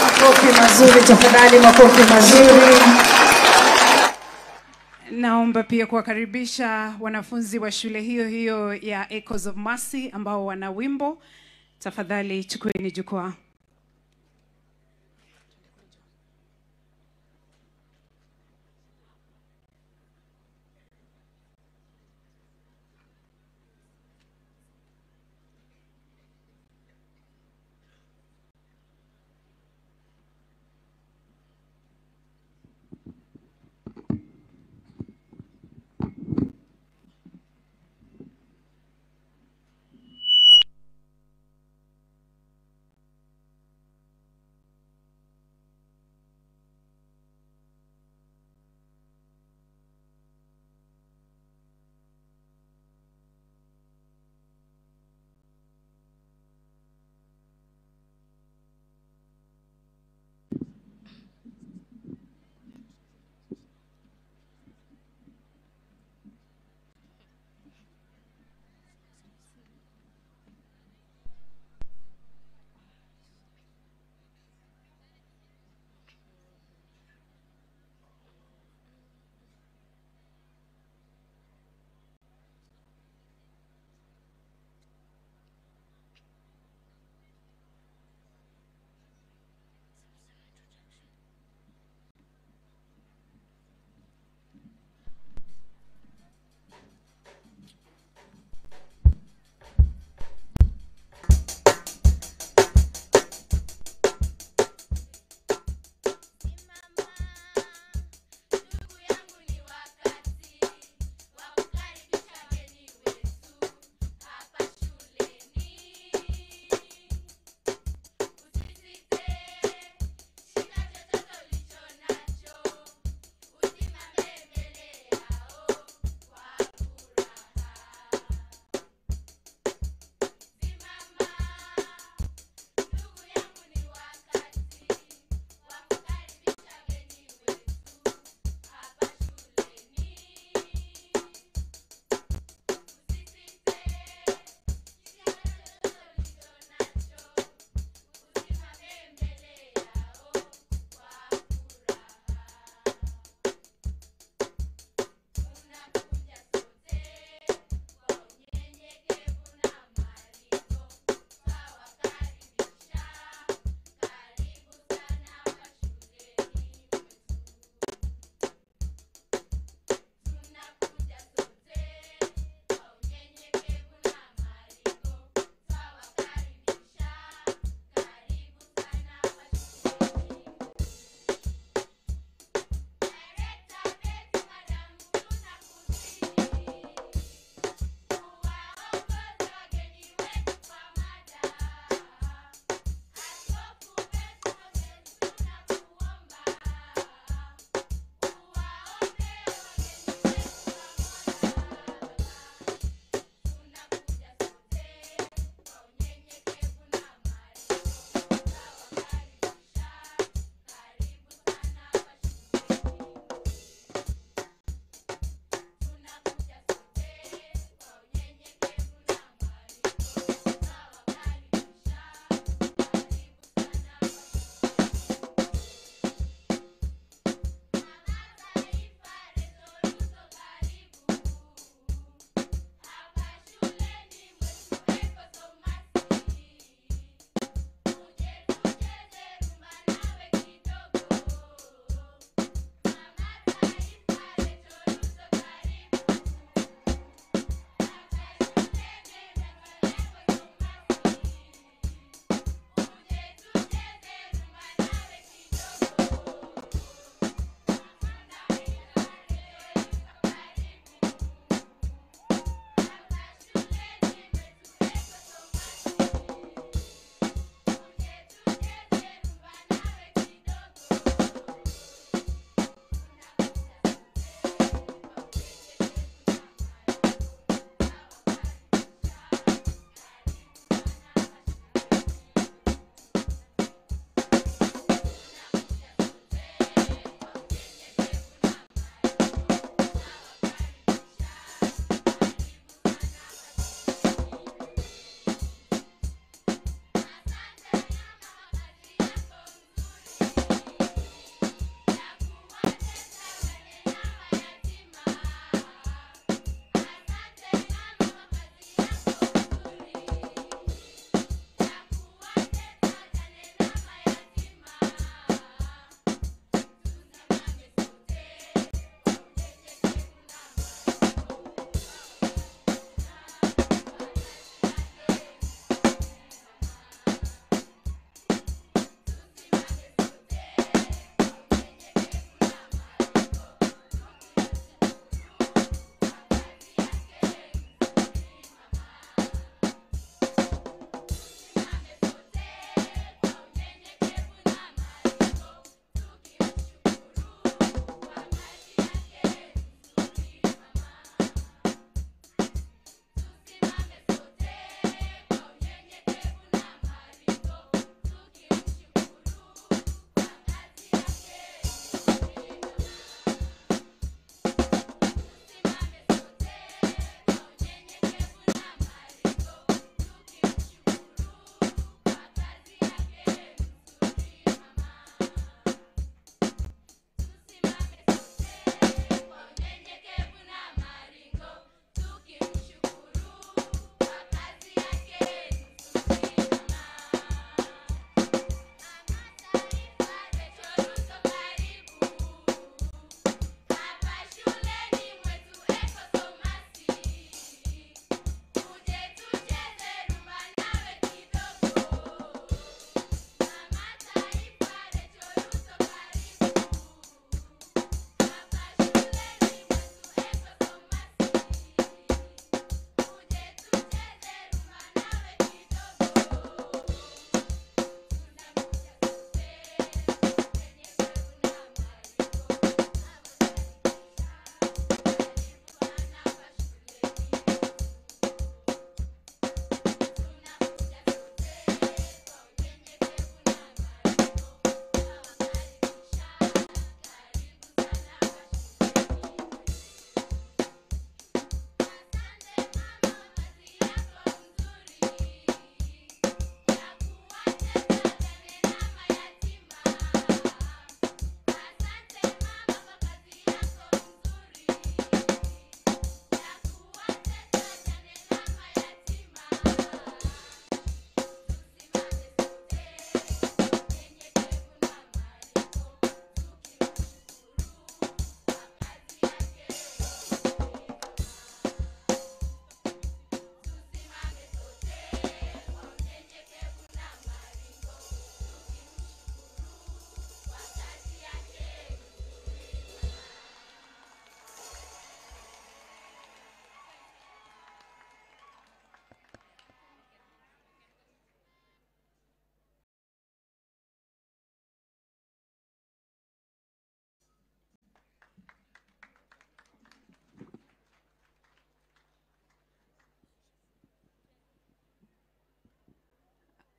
Makofi mazuri tafadhali, makofi mazuri. Naomba pia kuwakaribisha wanafunzi wa shule hiyo hiyo ya Echoes of Mercy ambao wana wimbo. Tafadhali chukueni jukwaa.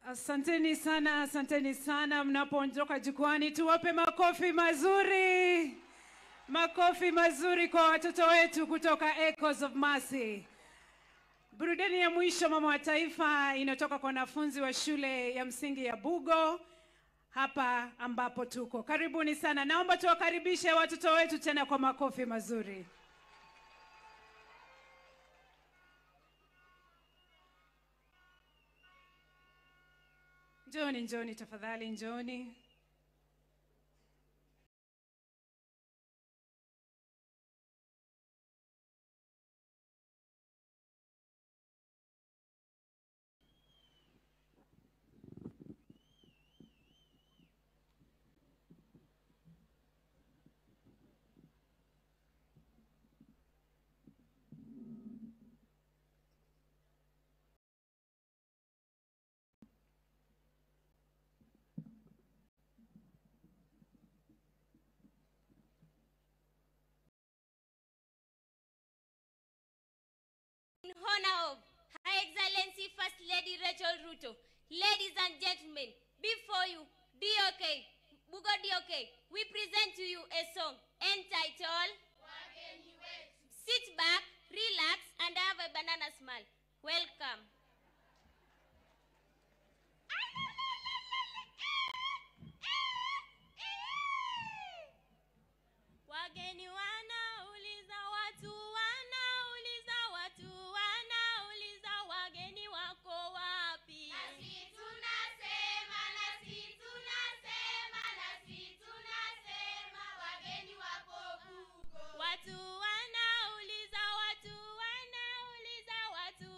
Asanteni sana mnapoondoka jukwani, tuwape makofi mazuri. Makofi mazuri kwa watoto wetu kutoka Echoes of Mercy. Burudani ya mwisho mama wa taifa inatoka kwa wanafunzi wa shule ya msingi ya Bugo hapa ambapo tuko. Karibuni sana. Naomba tuwakaribishe watoto wetu tena kwa makofi mazuri. Njoni tafadhali, njoni. In honor of Her Excellency First Lady Rachel Ruto, ladies and gentlemen, before you, DOK, Bugo DOK, we present to you a song entitled Sit Back, Relax, and Have a Banana Smile. Welcome. Wageni wanauliza watu, wanauliza watu, wanauliza wageni wako wapi? Nasi tunasema, nasi tunasema, nasi tunasema wageni wako Bugo. Watu wanauliza watu, wanauliza watu,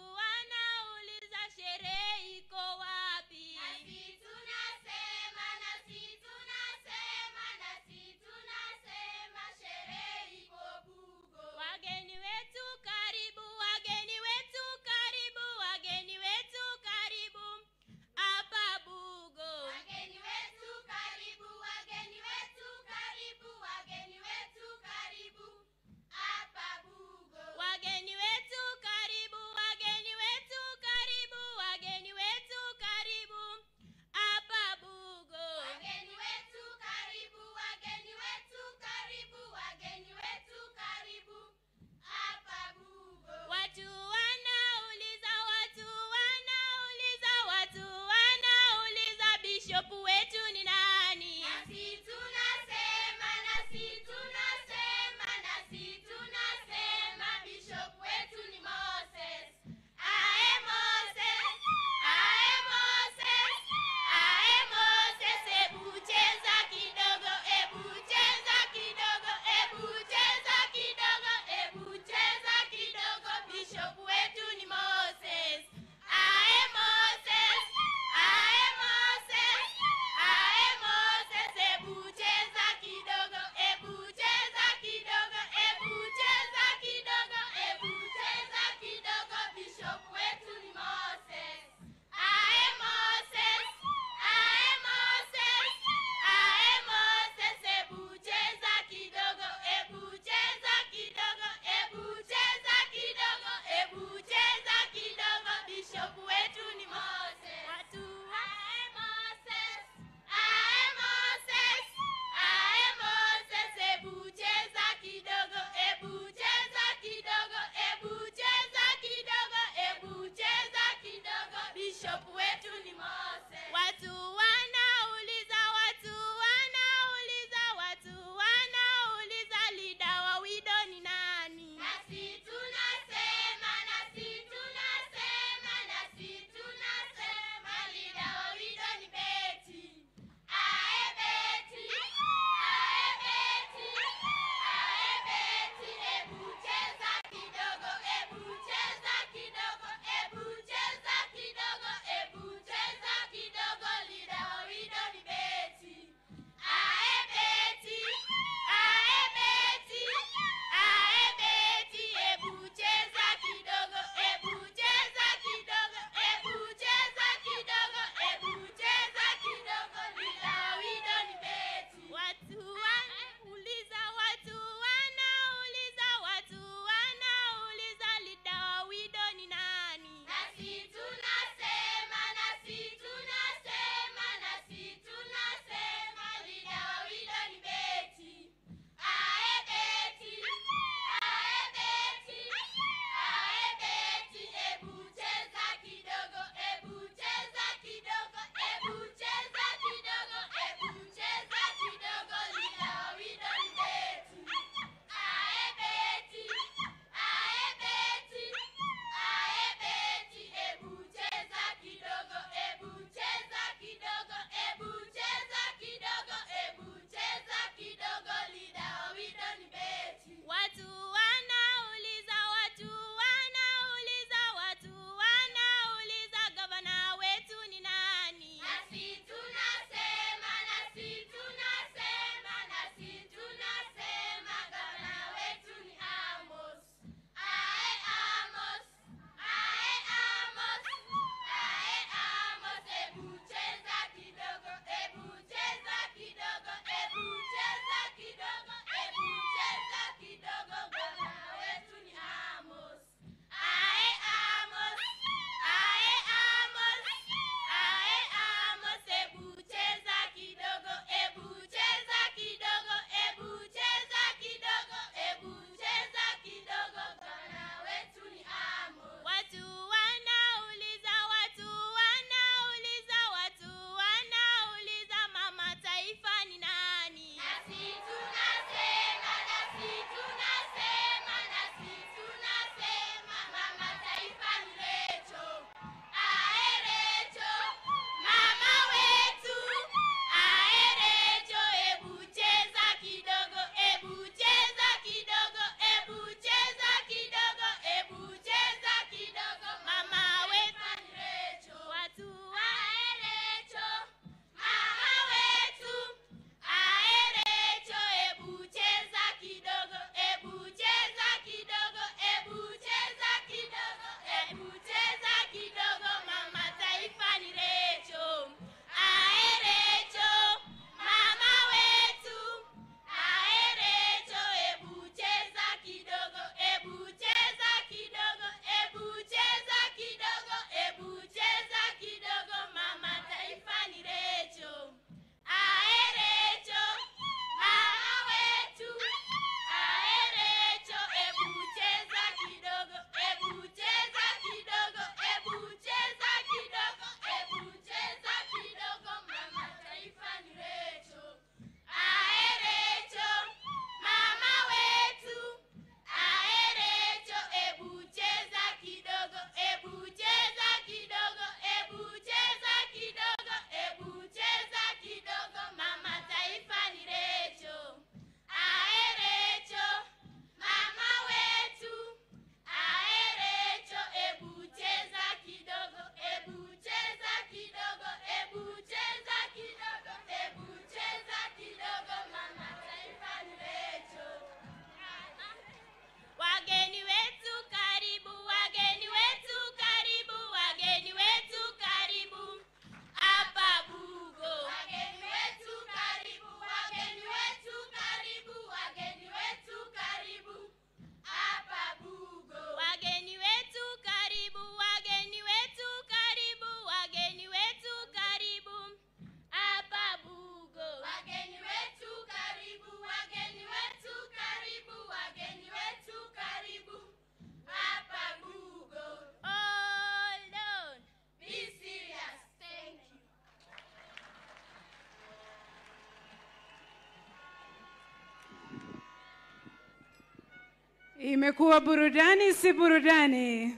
Imekuwa burudani si burudani?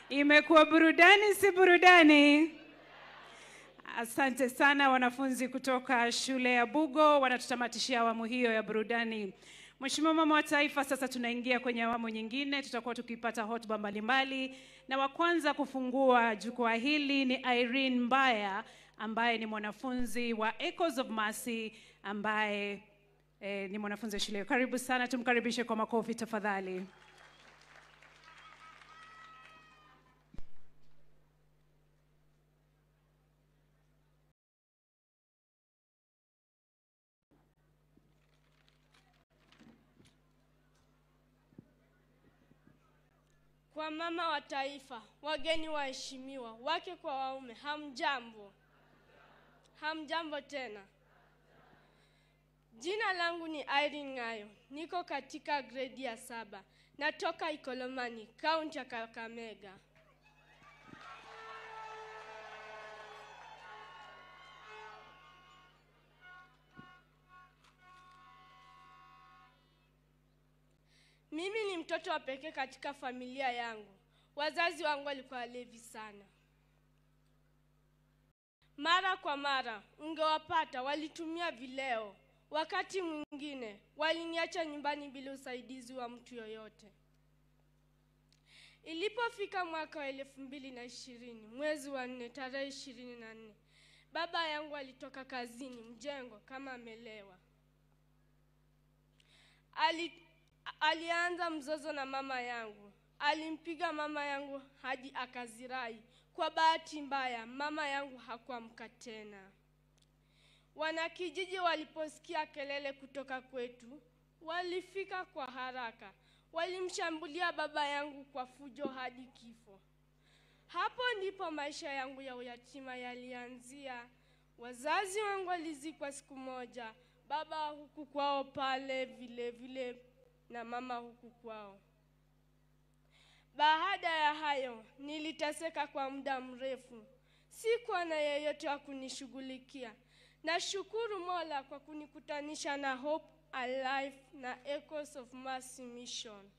Imekuwa burudani si burudani? Asante sana wanafunzi kutoka shule ya Bugo, wanatutamatishia awamu hiyo ya burudani. Mheshimiwa Mama wa Taifa, sasa tunaingia kwenye awamu nyingine, tutakuwa tukipata hotuba mbalimbali, na wa kwanza kufungua jukwaa hili ni Irene Mbaya ambaye ni mwanafunzi wa Echoes of Mercy ambaye ni mwanafunzi wa shule. Karibu sana, tumkaribishe kwa makofi tafadhali. Kwa Mama wa Taifa, wageni waheshimiwa, wake kwa waume, hamjambo. Hamjambo tena. Jina langu ni Irene Ngayo, niko katika gredi ya 7, natoka Ikolomani, kaunti ya Kakamega. Mimi ni mtoto wa pekee katika familia yangu. Wazazi wangu walikuwa walevi sana. Mara kwa mara ungewapata walitumia vileo. Wakati mwingine waliniacha nyumbani bila usaidizi wa mtu yoyote. Ilipofika mwaka wa 2020, mwezi wa 4, tarehe 24, baba yangu alitoka kazini mjengo kama amelewa. Alianza mzozo na mama yangu. Alimpiga mama yangu hadi akazirai. Kwa bahati mbaya, mama yangu hakuamka tena. Wanakijiji waliposikia kelele kutoka kwetu, walifika kwa haraka. Walimshambulia baba yangu kwa fujo hadi kifo. Hapo ndipo maisha yangu ya uyatima yalianzia. Wazazi wangu walizikwa siku moja, baba huku kwao pale vile na mama huku kwao. Baada ya hayo, niliteseka kwa muda mrefu. Sikuwa na yeyote wa kunishughulikia. Nashukuru Mola kwa kunikutanisha na Hope Alive na Echoes of Mercy Mission.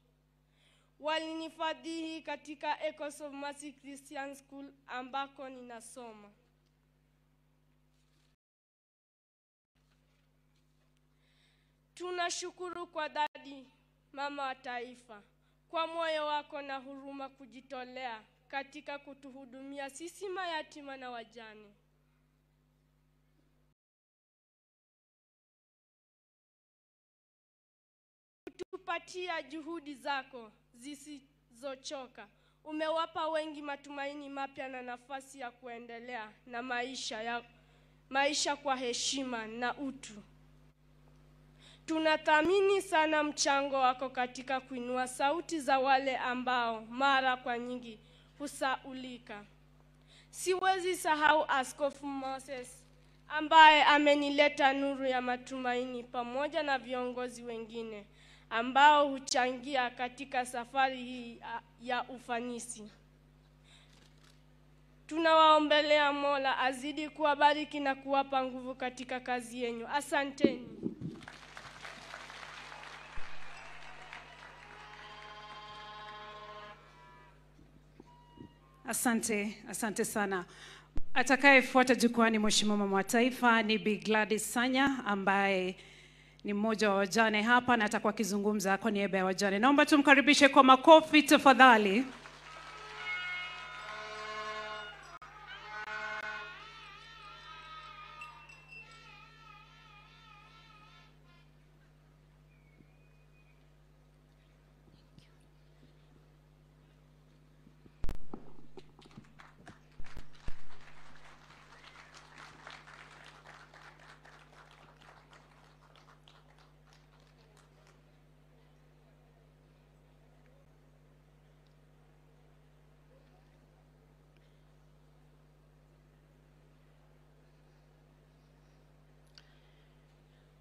Walinifadhili katika Echoes of Mercy Christian School ambako ninasoma. Tunashukuru kwa Daddy Mama wa Taifa kwa moyo wako na huruma kujitolea katika kutuhudumia sisi mayatima na wajane. Kutupatia juhudi zako zisizochoka. Umewapa wengi matumaini mapya na nafasi ya kuendelea na maisha kwa heshima na utu. Tunathamini sana mchango wako katika kuinua sauti za wale ambao mara kwa nyingi husaulika. Siwezi sahau Askofu Moses ambaye amenileta nuru ya matumaini pamoja na viongozi wengine ambao huchangia katika safari hii ya ufanisi. Tunawaombelea Mola azidi kuwabariki na kuwapa nguvu katika kazi yenu. Asanteni. Asante sana. Atakayefuata jukwani Mheshimiwa Mama wa Taifa ni Bi Gladys Sanya ambaye ni mmoja wa wajane hapa na atakuwa akizungumza kwa niaba ya wajane. Naomba tumkaribishe kwa makofi tafadhali.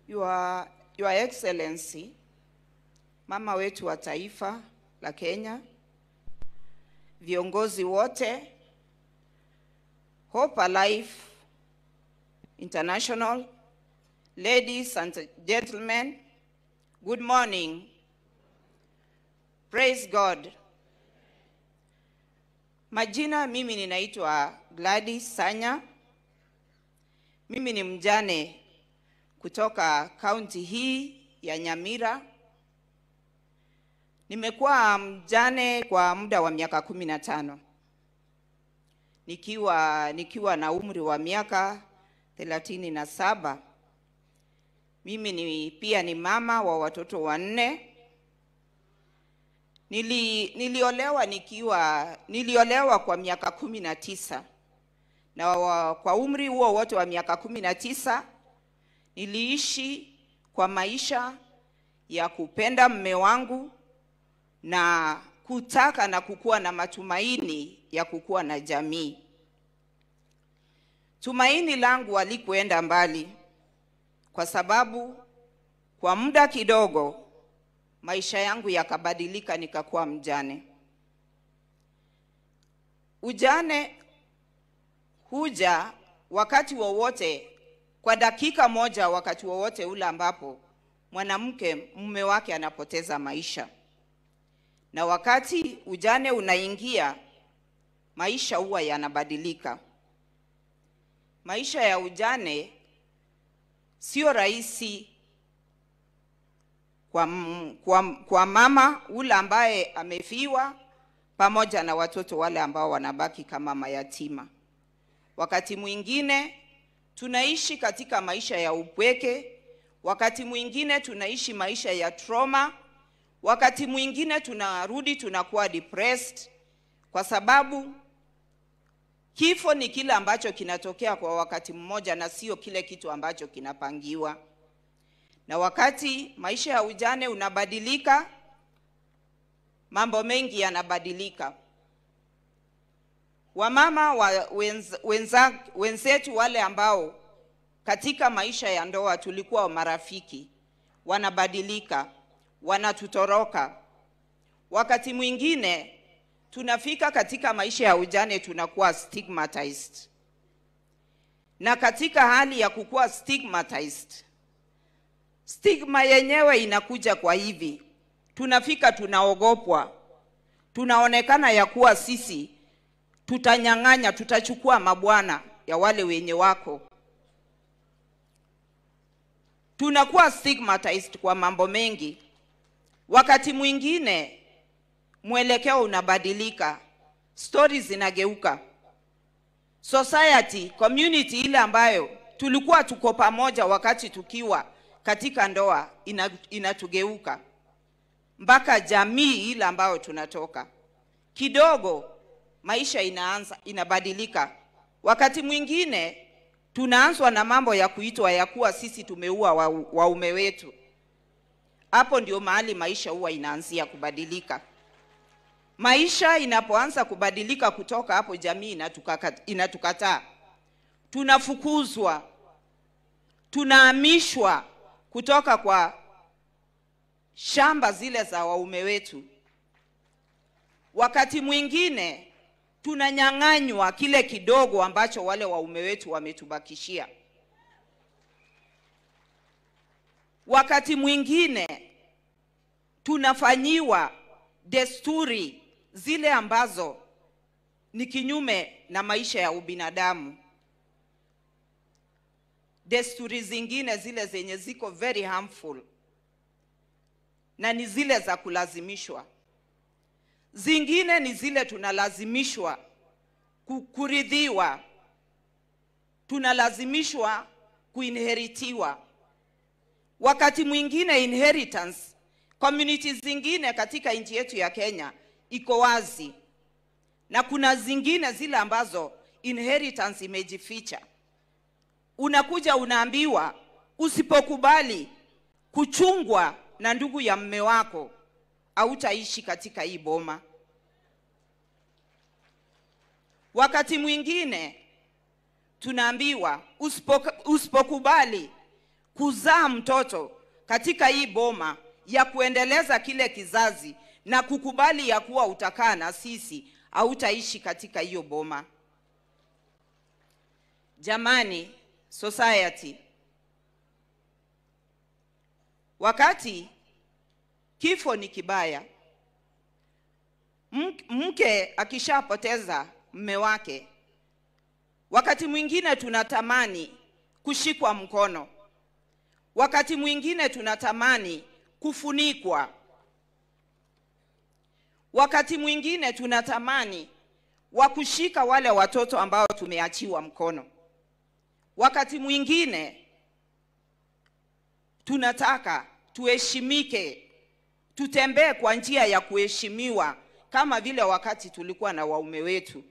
Your Excellency, Mama wetu wa Taifa la Kenya, viongozi wote, Hope Alive International, ladies and gentlemen, good morning. Praise God. Majina, mimi ninaitwa Gladys Sanya. Mimi ni mjane kutoka kaunti hii ya Nyamira. Nimekuwa mjane kwa muda wa miaka 15. Nikiwa na umri wa miaka 37. Mimi pia ni mama wa watoto 4. Niliolewa kwa miaka 19. Na kwa umri huo wote wa miaka 19 niliishi kwa maisha ya kupenda mume wangu na kutaka na kukua na matumaini ya kukua na jamii. Tumaini langu halikuenda mbali kwa sababu kwa muda kidogo maisha yangu yakabadilika, nikakuwa mjane. Ujane huja wakati wowote, kwa dakika moja, wakati wowote ule ambapo mwanamke mume wake anapoteza maisha. Na wakati ujane unaingia, maisha huwa yanabadilika. Maisha ya ujane sio rahisi kwa mama ule ambaye amefiwa pamoja na watoto wale ambao wanabaki kama mayatima. Wakati mwingine tunaishi katika maisha ya upweke, wakati mwingine tunaishi maisha ya trauma, wakati mwingine tunarudi tunakuwa depressed kwa sababu kifo ni kile ambacho kinatokea kwa wakati mmoja na sio kile kitu ambacho kinapangiwa. Na wakati maisha ya ujane unabadilika, mambo mengi yanabadilika. Wamama wenzetu wale ambao katika maisha ya ndoa tulikuwa marafiki, wanabadilika, wanatutoroka. Wakati mwingine tunafika katika maisha ya ujane tunakuwa stigmatized. Na katika hali ya kukuwa stigmatized, stigma yenyewe inakuja kwa hivi: tunafika tunaogopwa, tunaonekana ya kuwa sisi tutanyang'anya, tutachukua mabwana ya wale wenye wako. Tunakuwa stigmatized kwa mambo mengi. Wakati mwingine mwelekeo unabadilika, stories zinageuka. Society, community ile ambayo tulikuwa tuko pamoja wakati tukiwa katika ndoa inatugeuka. Mpaka jamii ile ambayo tunatoka. Kidogo maisha inabadilika. Wakati mwingine tunaanzwa na mambo ya kuitwa ya kuwa sisi tumeua waume wetu. Hapo ndio mahali maisha huwa inaanzia kubadilika. Maisha inapoanza kubadilika kutoka hapo, jamii inatukataa. Tunafukuzwa, tunahamishwa kutoka kwa shamba zile za waume wetu. Wakati mwingine tunanyang'anywa kile kidogo ambacho wale waume wetu wametubakishia. Wakati mwingine tunafanyiwa desturi zile ambazo ni kinyume na maisha ya ubinadamu. Desturi zingine zile zenye ziko very harmful na ni zile za kulazimishwa. Zingine ni zile tunalazimishwa kuridhiwa, tunalazimishwa kuinheritiwa. Wakati mwingine inheritance, communities zingine katika nchi yetu ya Kenya iko wazi, na kuna zingine zile ambazo inheritance imejificha. Unakuja unaambiwa usipokubali kuchungwa na ndugu ya mume wako hautaishi katika hii boma. Wakati mwingine tunaambiwa usipokubali kuzaa mtoto katika hii boma ya kuendeleza kile kizazi na kukubali ya kuwa utakaa na sisi, hautaishi katika hiyo boma. Jamani, society, wakati kifo ni kibaya, Mke akishapoteza mume wake, wakati mwingine tunatamani kushikwa mkono, wakati mwingine tunatamani kufunikwa, wakati mwingine tunatamani wa kushika wale watoto ambao tumeachiwa mkono, wakati mwingine tunataka tuheshimike, tutembee kwa njia ya kuheshimiwa, kama vile wakati tulikuwa na waume wetu.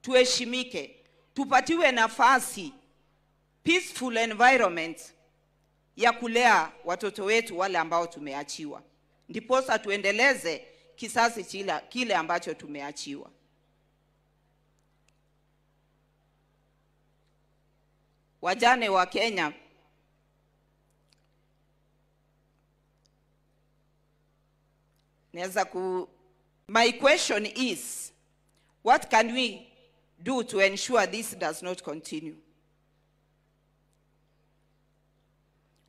Tuheshimike, tupatiwe nafasi, peaceful environment ya kulea watoto wetu wale ambao tumeachiwa, ndiposa tuendeleze kizazi kile ambacho tumeachiwa. Wajane wa Kenya, my question is, what can we do to ensure this does not continue?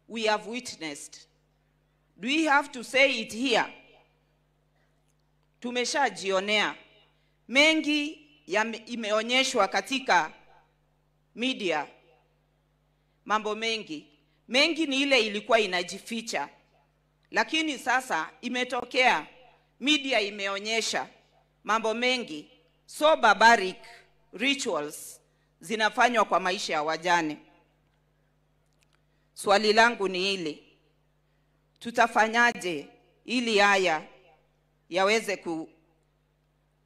We have witnessed. Do we have to say it here? Tumeshajionea mengi imeonyeshwa katika media. Mambo mengi ni ile ilikuwa inajificha, lakini sasa imetokea, media imeonyesha mambo mengi, so barbaric rituals zinafanywa kwa maisha ya wajane. Swali langu ni hili: tutafanyaje ili haya yaweze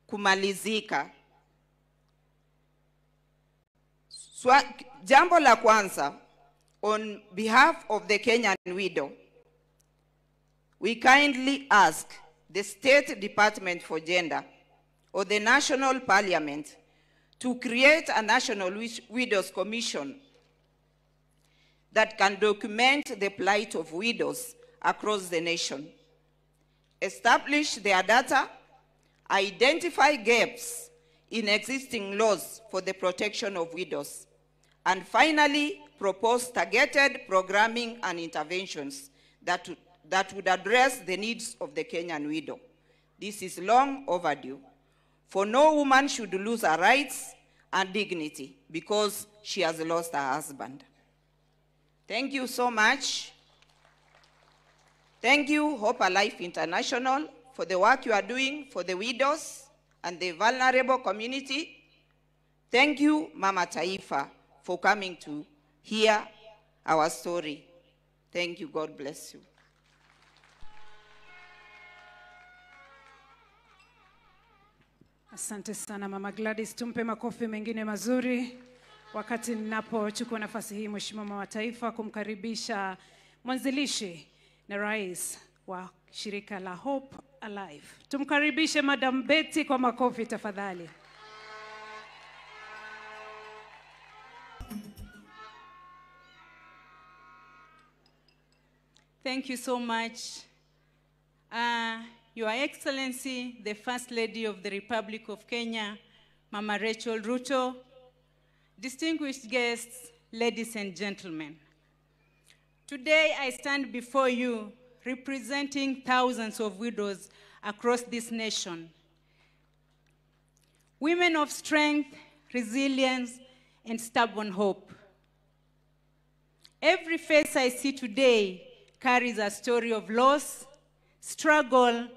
kumalizika? Jambo la kwanza, on behalf of the Kenyan widow, we kindly ask the State Department for Gender or the National Parliament to create a National Widows Commission that can document the plight of widows across the nation, establish their data, identify gaps in existing laws for the protection of widows, and finally propose targeted programming and interventions that would address the needs of the Kenyan widow. This is long overdue, for no woman should lose her rights and dignity because she has lost her husband. Thank you so much. Thank you, Hope Alive International, for the work you are doing for the widows and the vulnerable community. Thank you, Mama Taifa, for coming to hear our story. Thank you. God bless you. Asante sana Mama Gladys, tumpe makofi mengine mazuri. Wakati ninapochukua nafasi hii, Mheshimiwa Mama wa Taifa, kumkaribisha mwanzilishi na rais wa shirika la Hope Alive. Tumkaribishe Madam Betty kwa makofi tafadhali. Thank you so much. Your Excellency, the First Lady of the Republic of Kenya, Mama Rachel Ruto, distinguished guests, ladies and gentlemen. Today I stand before you representing thousands of widows across this nation. Women of strength, resilience, and stubborn hope. Every face I see today carries a story of loss, struggle,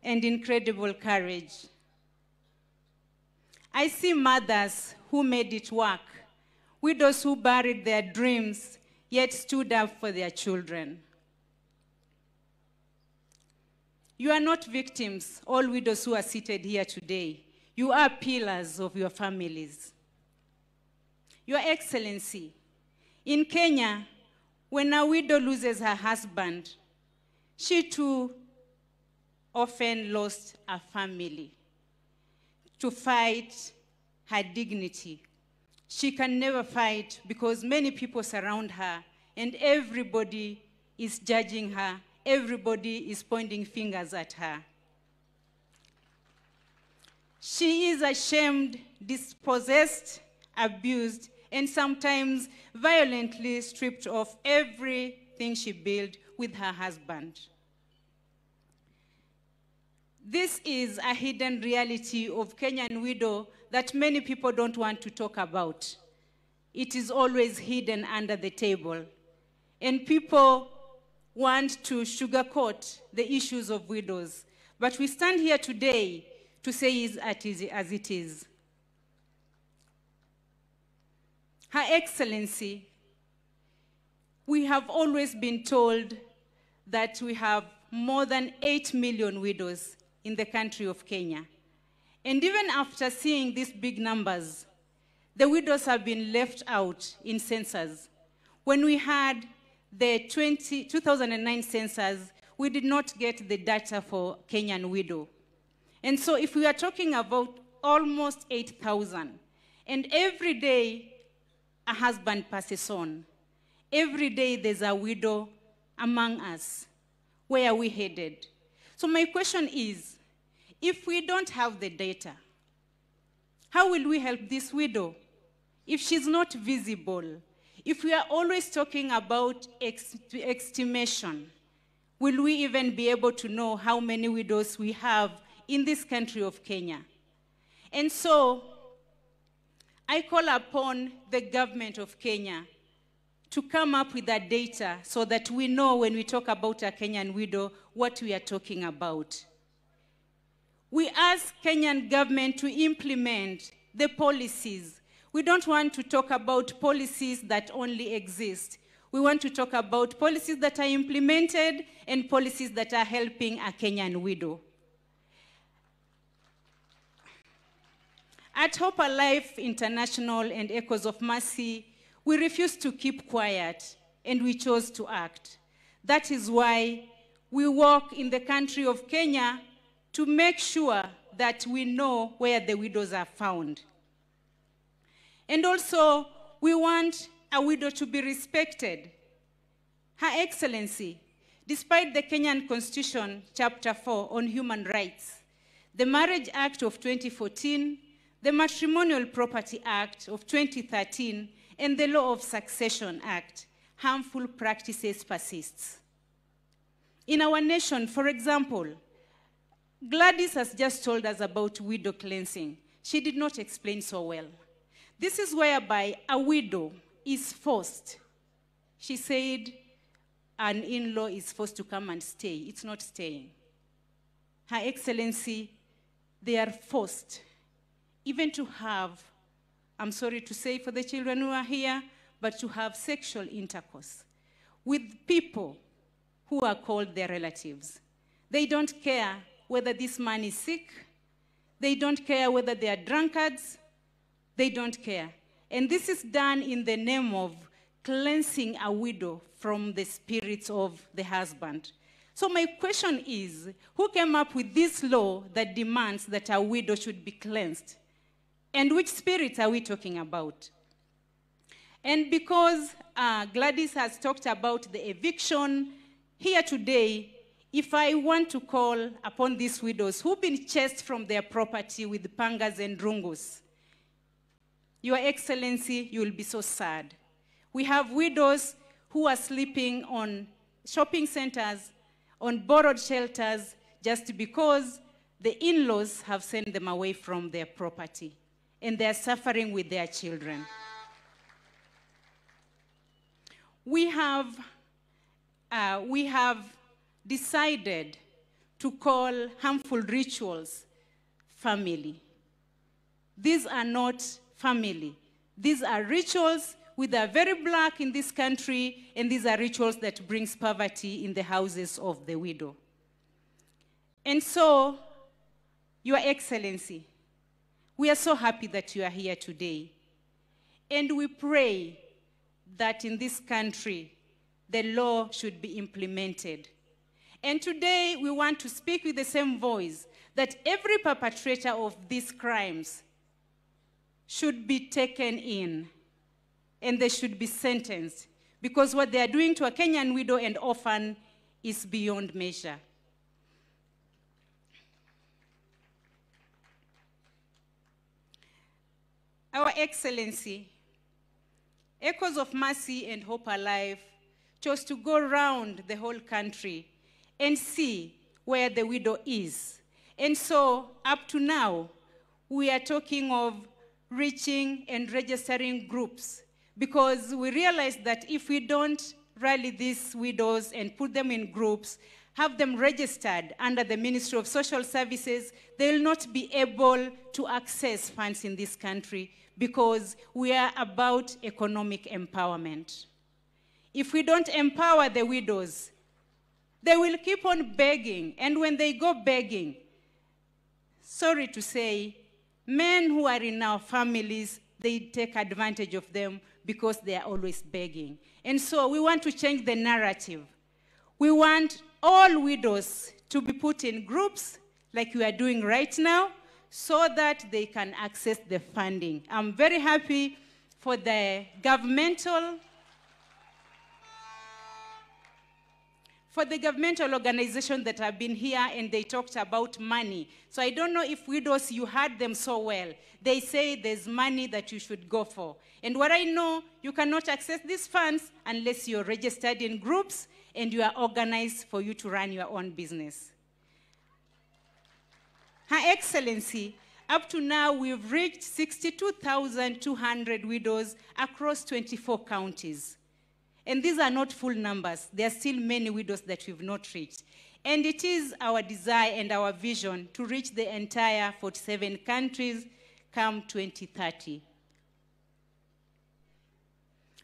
and incredible courage. I see mothers who made it work, widows who buried their dreams, yet stood up for their children. You are not victims, all widows who are seated here today. You are pillars of your families. Your Excellency, in Kenya, when a widow loses her husband, she too often lost a family to fight her dignity. She can never fight because many people surround her and everybody is judging her, everybody is pointing fingers at her. She is ashamed, dispossessed, abused, and sometimes violently stripped of everything she built with her husband. This is a hidden reality of Kenyan widow that many people don't want to talk about. It is always hidden under the table. And people want to sugarcoat the issues of widows. But we stand here today to say it as it is. Her Excellency, we have always been told that we have more than 8 million widows in the country of Kenya. And even after seeing these big numbers, the widows have been left out in census. When we had the 2009 census, we did not get the data for Kenyan widow. And so if we are talking about almost 8,000, and every day a husband passes on, every day there's a widow among us, where are we headed? So my question is, if we don't have the data, how will we help this widow? If she's not visible, if we are always talking about estimation, will we even be able to know how many widows we have in this country of Kenya? And so, I call upon the government of Kenya to come up with that data so that we know when we talk about a Kenyan widow, what we are talking about. We ask Kenyan government to implement the policies. We don't want to talk about policies that only exist. We want to talk about policies that are implemented and policies that are helping a Kenyan widow. At Hope Alive International and Echoes of Mercy, we refuse to keep quiet and we chose to act. That is why we work in the country of Kenya to make sure that we know where the widows are found. And also, we want a widow to be respected. Her Excellency, despite the Kenyan Constitution, Chapter 4 on Human Rights, the Marriage Act of 2014, the Matrimonial Property Act of 2013, and the Law of Succession Act, harmful practices persists. In our nation, for example, Gladys has just told us about widow cleansing. She did not explain so well. This is whereby a widow is forced. She said an in-law is forced to come and stay. It's not staying. Her Excellency, they are forced even to have, I'm sorry to say for the children who are here, but to have sexual intercourse with people who are called their relatives. They don't care whether this man is sick. They don't care whether they are drunkards. They don't care. And this is done in the name of cleansing a widow from the spirits of the husband. So my question is, who came up with this law that demands that a widow should be cleansed? And which spirits are we talking about? And because Gladys has talked about the eviction, here today, if I want to call upon these widows who've been chased from their property with pangas and rungus, Your Excellency, you will be so sad. We have widows who are sleeping on shopping centers, on borrowed shelters, just because the in-laws have sent them away from their property, and they're suffering with their children. We have decided to call harmful rituals family. These are not family. These are rituals which are very black in this country, and these are rituals that brings poverty in the houses of the widow. And so, Your Excellency, we are so happy that you are here today. And we pray that in this country, the law should be implemented. And today, we want to speak with the same voice that every perpetrator of these crimes should be taken in, and they should be sentenced, because what they are doing to a Kenyan widow and orphan is beyond measure. Our Excellency, Echoes of Mercy and Hope Alive chose to go around the whole country and see where the widow is. And so up to now, we are talking of reaching and registering groups, because we realize that if we don't rally these widows and put them in groups, have them registered under the Ministry of Social Services, they will not be able to access funds in this country, because we are about economic empowerment. If we don't empower the widows, they will keep on begging, and when they go begging, sorry to say, men who are in our families, they take advantage of them because they are always begging. And so we want to change the narrative. We want all widows to be put in groups like we are doing right now, so that they can access the funding. I'm very happy for the governmental organizations that have been here, and they talked about money. So I don't know if widows, you heard them so well. They say there's money that you should go for. And what I know, you cannot access these funds unless you're registered in groups and you are organized for you to run your own business. Her Excellency, up to now, we've reached 62,200 widows across 24 counties. And these are not full numbers. There are still many widows that we've not reached. And it is our desire and our vision to reach the entire 47 countries come 2030.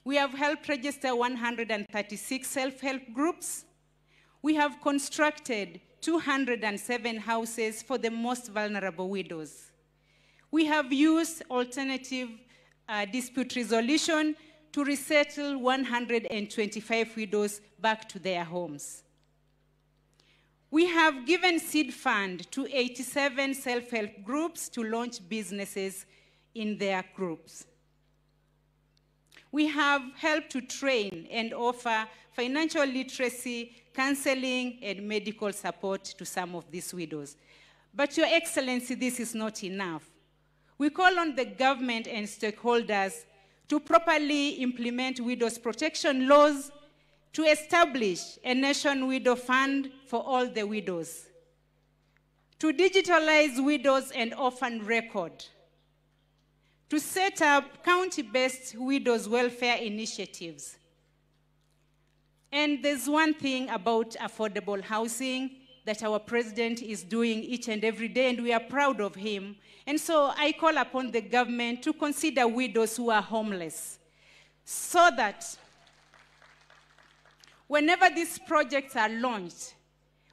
We have helped register 136 self-help groups. We have constructed 207 houses for the most vulnerable widows. We have used alternative dispute resolution to resettle 125 widows back to their homes. We have given seed fund to 87 self-help groups to launch businesses in their groups. We have helped to train and offer financial literacy, counseling, and medical support to some of these widows. But Your Excellency, this is not enough. We call on the government and stakeholders to properly implement widows' protection laws, to establish a Nation Widow Fund for all the widows, to digitalize widows and orphan record, to set up county-based widows' welfare initiatives. And there's one thing about affordable housing that our president is doing each and every day, and we are proud of him. And so I call upon the government to consider widows who are homeless, so that whenever these projects are launched,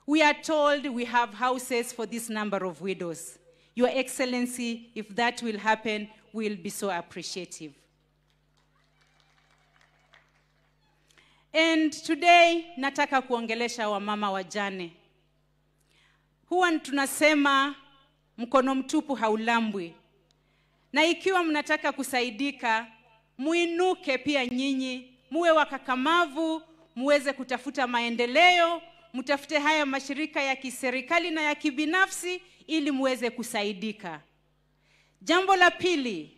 we are told we have houses for this number of widows. Your Excellency, if that will happen, we'll be so appreciative. And today, nataka kuongelesha wamama wajane. Huwa tunasema mkono mtupu haulambwi. Na ikiwa mnataka kusaidika, muinuke pia nyinyi, muwe wakakamavu, muweze kutafuta maendeleo, mtafute haya mashirika ya kiserikali na ya kibinafsi ili muweze kusaidika. Jambo la pili,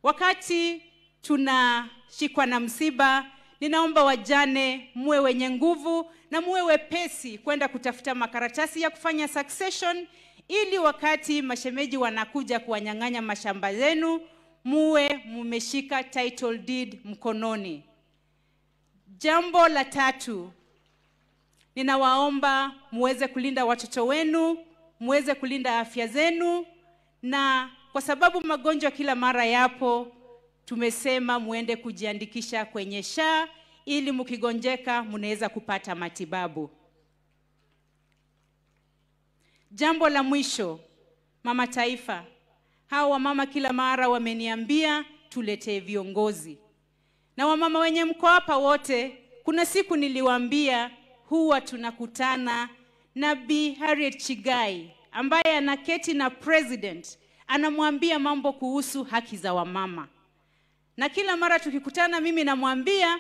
wakati tunashikwa na msiba, ninaomba wajane muwe wenye nguvu na muwe wepesi kwenda kutafuta makaratasi ya kufanya succession, ili wakati mashemeji wanakuja kuwanyang'anya mashamba yenu, muwe mumeshika title deed mkononi. Jambo la tatu, ninawaomba muweze kulinda watoto wenu, muweze kulinda afya zenu, na kwa sababu magonjwa kila mara yapo, tumesema muende kujiandikisha kwenye SHA ili mkigonjeka mnaweza kupata matibabu. Jambo la mwisho, Mama Taifa, hawa wamama kila mara wameniambia tuletee viongozi. Na wamama wenye mko hapa wote, kuna siku niliwaambia huwa tunakutana na Bi Harriet Chigai ambaye anaketi na president, anamwambia mambo kuhusu haki za wamama. Na kila mara tukikutana mimi namwambia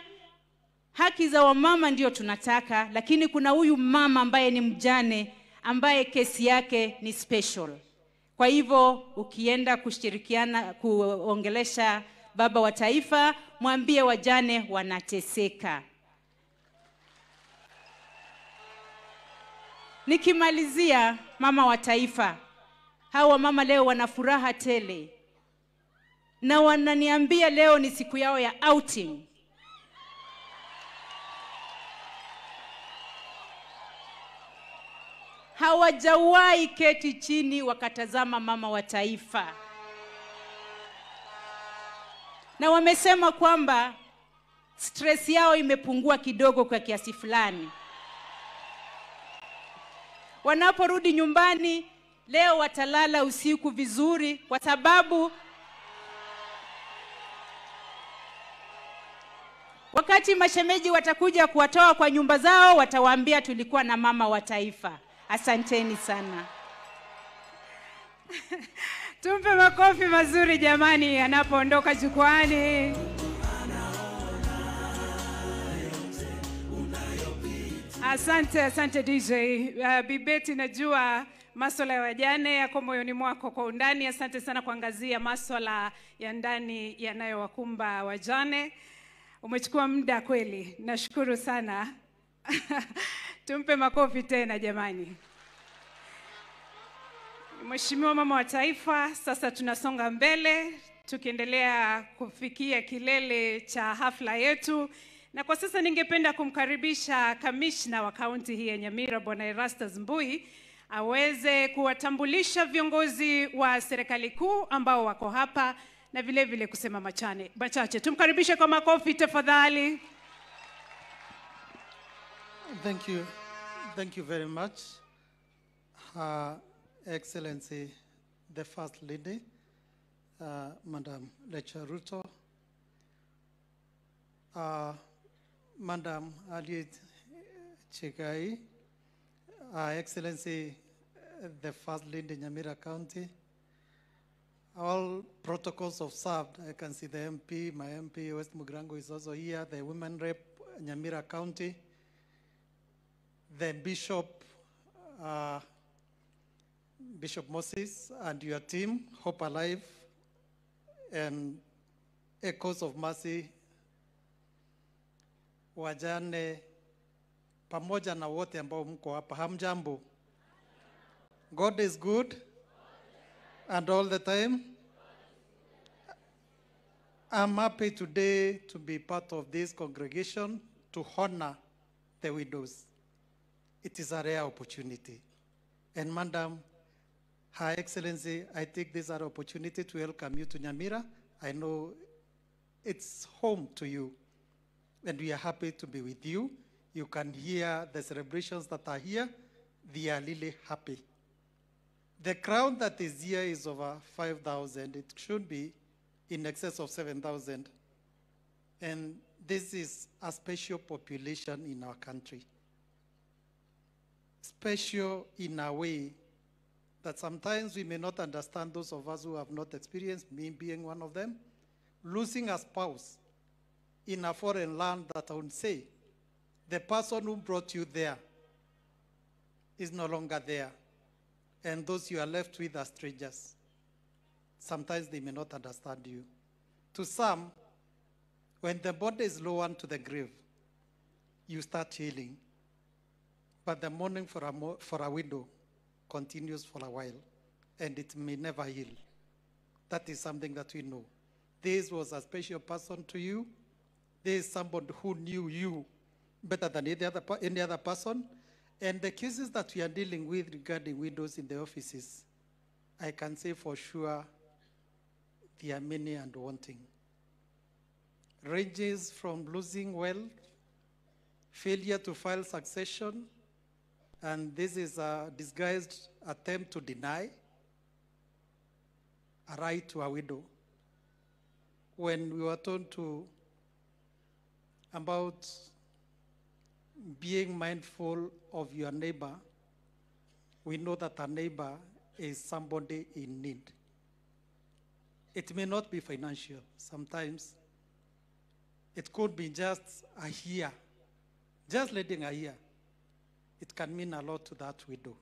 haki za wamama ndio tunataka, lakini kuna huyu mama ambaye ni mjane ambaye kesi yake ni special. Kwa hivyo ukienda kushirikiana kuongelesha baba wa taifa, mwambie wajane wanateseka. Nikimalizia, mama wa taifa, hawa mama leo wana furaha tele na wananiambia leo ni siku yao ya outing. Hawajawahi keti chini wakatazama mama wa taifa, na wamesema kwamba stress yao imepungua kidogo kwa kiasi fulani. Wanaporudi nyumbani leo watalala usiku vizuri, kwa sababu wakati mashemeji watakuja kuwatoa kwa nyumba zao, watawaambia tulikuwa na mama wa taifa. Asanteni sana. Tumpe makofi mazuri jamani anapoondoka jukwani. Asante DJ. Bibeti, najua masuala ya wajane yako moyoni mwako kwa undani. Asante sana kuangazia masuala ya ndani yanayowakumba wajane. Umechukua muda kweli. Nashukuru sana. Tumpe makofi tena jamani. Mheshimiwa mama wa taifa, sasa tunasonga mbele tukiendelea kufikia kilele cha hafla yetu. Na kwa sasa ningependa kumkaribisha kamishna wa kaunti hii ya Nyamira Bwana Erastus Mbui aweze kuwatambulisha viongozi wa serikali kuu ambao wako hapa na vile vile kusema machache. Tumkaribishe kwa makofi tafadhali. Thank you very much, Excellency the First Lady, Madam Rachel Ruto, Madam Aliet Chegai, Excellency the First Lady Nyamira County, all protocols observed. I can see the MP, my MP West Mugrango is also here, the Women Rep Nyamira County, the Bishop, Bishop Moses and your team, Hope Alive, and Echoes of Mercy, wajane, pamoja na wote ambao mko hapa. Hamjambo. God is good and all the time. I'm happy today to be part of this congregation to honor the widows. It is a rare opportunity. And Madam, Her Excellency, I take this as an opportunity to welcome you to Nyamira. I know it's home to you, and we are happy to be with you. You can hear the celebrations that are here. They are really happy. The crowd that is here is over 5,000. It should be in excess of 7,000. And this is a special population in our country. Special in a way that sometimes we may not understand, those of us who have not experienced, me being one of them, losing a spouse in a foreign land that I would say, the person who brought you there is no longer there. And those you are left with are strangers. Sometimes they may not understand you. To some, when the body is lowered to the grave, you start healing. But the mourning for a widow continues for a while, and it may never heal. That is something that we know. This was a special person to you. This is somebody who knew you better than any other person. And the cases that we are dealing with regarding widows in the offices, I can say for sure there are many and wanting. Ranges from losing wealth, failure to file succession, and this is a disguised attempt to deny a right to a widow. When we were told about being mindful of your neighbor, we know that a neighbor is somebody in need. It may not be financial. Sometimes it could be just a year, just letting a year. It can mean a lot to that widow.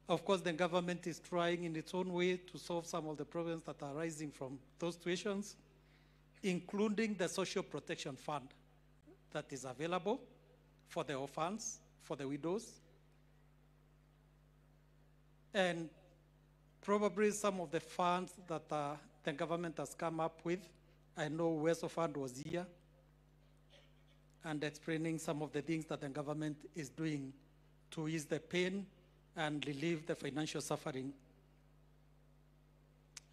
Of course, the government is trying in its own way to solve some of the problems that are arising from those situations, including the Social Protection Fund that is available for the orphans, for the widows. And probably some of the funds that the government has come up with, I know Weso Fund was here and explaining some of the things that the government is doing to ease the pain and relieve the financial suffering.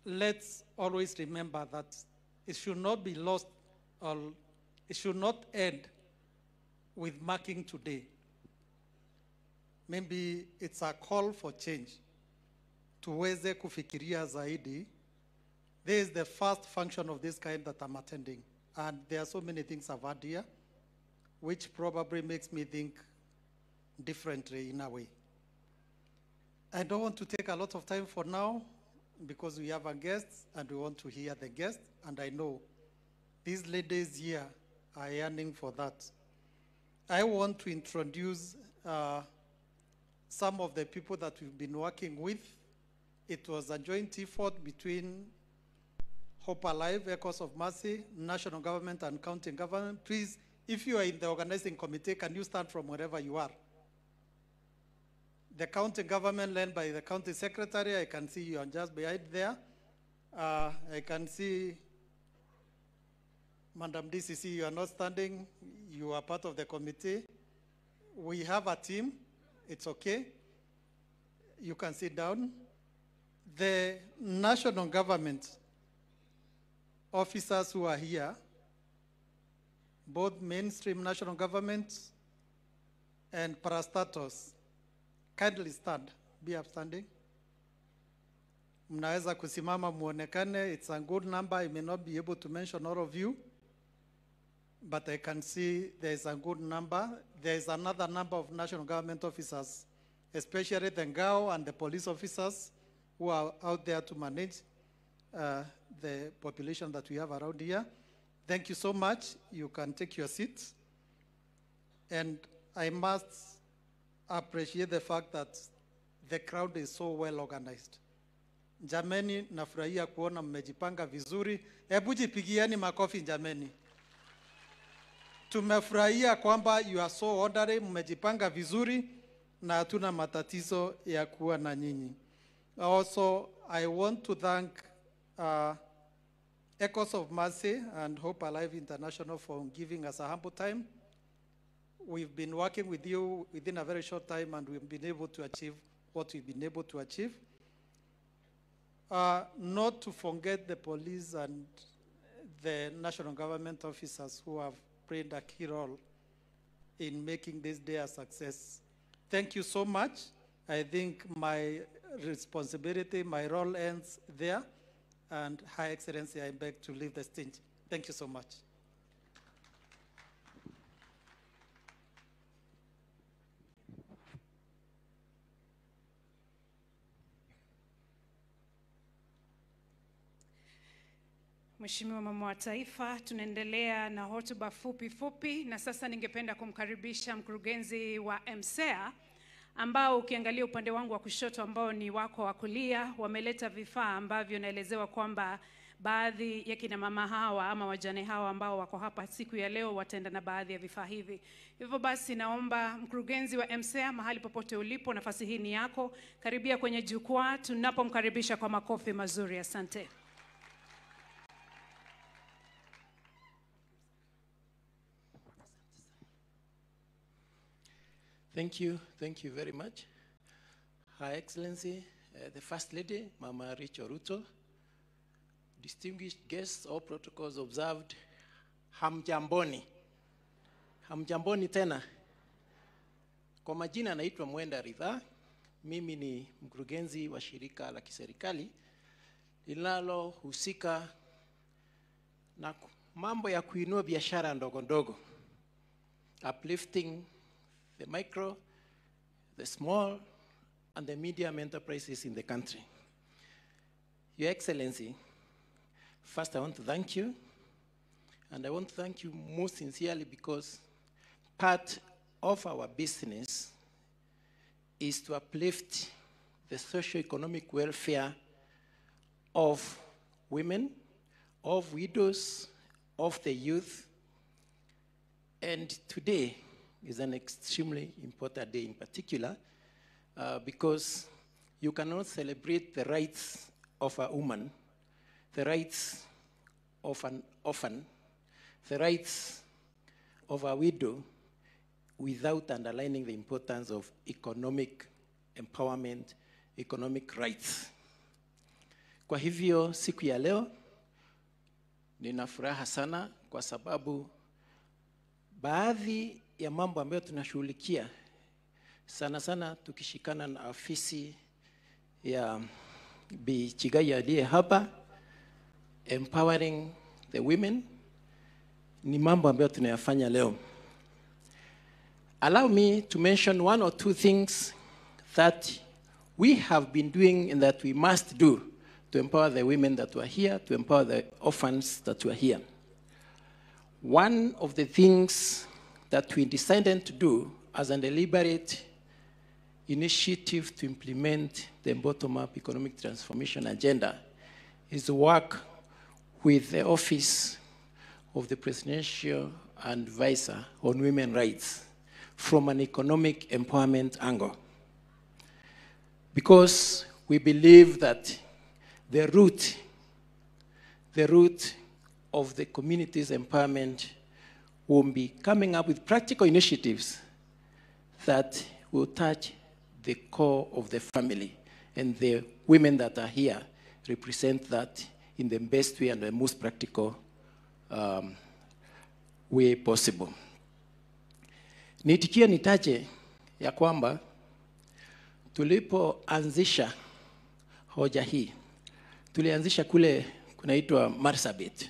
Let's always remember that it should not be lost, or it should not end with marking today. Maybe it's a call for change. Tuweze kufikiria zaidi. This is the first function of this kind that I'm attending. And there are so many things I've had here, which probably makes me think differently in a way. I don't want to take a lot of time for now because we have a guest and we want to hear the guest. And I know these ladies here are yearning for that. I want to introduce some of the people that we've been working with. It was a joint effort between Hope Alive, Echoes of Mercy, national government and county government. Please, if you are in the organizing committee, can you stand from wherever you are? The county government led by the county secretary, I can see you are just behind there. I can see Madam DCC, you are not standing. You are part of the committee. We have a team. It's okay. You can sit down. The national government officers who are here, both mainstream national government and parastatus, kindly stand, be upstanding. Mnaweza kusimama muonekane. It's a good number. I may not be able to mention all of you, but I can see there is a good number. There is another number of national government officers, especially the Ngao and the police officers who are out there to manage the population that we have around here. Thank you so much. You can take your seats. And I must appreciate the fact that the crowd is so well organized. Jameni, nafurahia kuona mmejipanga vizuri. Hebu jipigieni makofi jameni. Tumefurahia kwamba you are so orderly, mmejipanga vizuri na hatuna matatizo ya kuwa na nyinyi. Also, I want to thank Echoes of Mercy and Hope Alive International for giving us a humble time. We've been working with you within a very short time and we've been able to achieve what we've been able to achieve. Not to forget the police and the national government officers who have played a key role in making this day a success. Thank you so much. I think my responsibility, my role ends there. And High Excellency, I beg to leave the stage. Thank you so much. Mheshimiwa Mama wa Taifa, tunaendelea na hotuba fupi na sasa ningependa kumkaribisha mkurugenzi wa MCEA ambao ukiangalia upande wangu wa kushoto ambao ni wako wa kulia wameleta vifaa ambavyo naelezewa kwamba baadhi ya kina mama hawa ama wajane hawa ambao wako hapa siku ya leo wataenda na baadhi ya vifaa hivi. Hivyo basi naomba mkurugenzi wa MCEA mahali popote ulipo, nafasi hii ni yako, karibia kwenye jukwaa tunapomkaribisha kwa makofi mazuri. Asante. Thank you very much. Her Excellency, the First Lady, Mama Rachel Ruto, distinguished guests, all protocols observed, hamjamboni. Hamjamboni tena. Kwa majina naitwa Mwenda Ridha, mimi ni mkurugenzi wa shirika la kiserikali linalohusika na mambo ya kuinua biashara ndogo ndogo, uplifting the micro, the small, and the medium enterprises in the country. Your Excellency, first I want to thank you, and I want to thank you most sincerely because part of our business is to uplift the socio-economic welfare of women, of widows, of the youth, and today is an extremely important day in particular because you cannot celebrate the rights of a woman, the rights of an orphan, the rights of a widow without underlining the importance of economic empowerment, economic rights. Kwa hivyo siku ya leo nina furaha sana kwa sababu baadhi ya mambo ambayo tunashughulikia sana sana tukishikana na afisi ya Bi Chigai aliye hapa, empowering the women, ni mambo ambayo tunayafanya leo. Allow me to mention one or two things that we have been doing and that we must do to empower the women that were here, to empower the orphans that were here. One of the things that we decided to do as a deliberate initiative to implement the bottom-up economic transformation agenda is to work with the Office of the Presidential Advisor on Women's Rights from an economic empowerment angle. Because we believe that the root of the community's empowerment will be coming up with practical initiatives that will touch the core of the family. And the women that are here represent that in the best way and the most practical way possible. Nitikia nitaje ya kwamba tulipoanzisha hoja hii, tulianzisha kule kunaitwa Marsabit.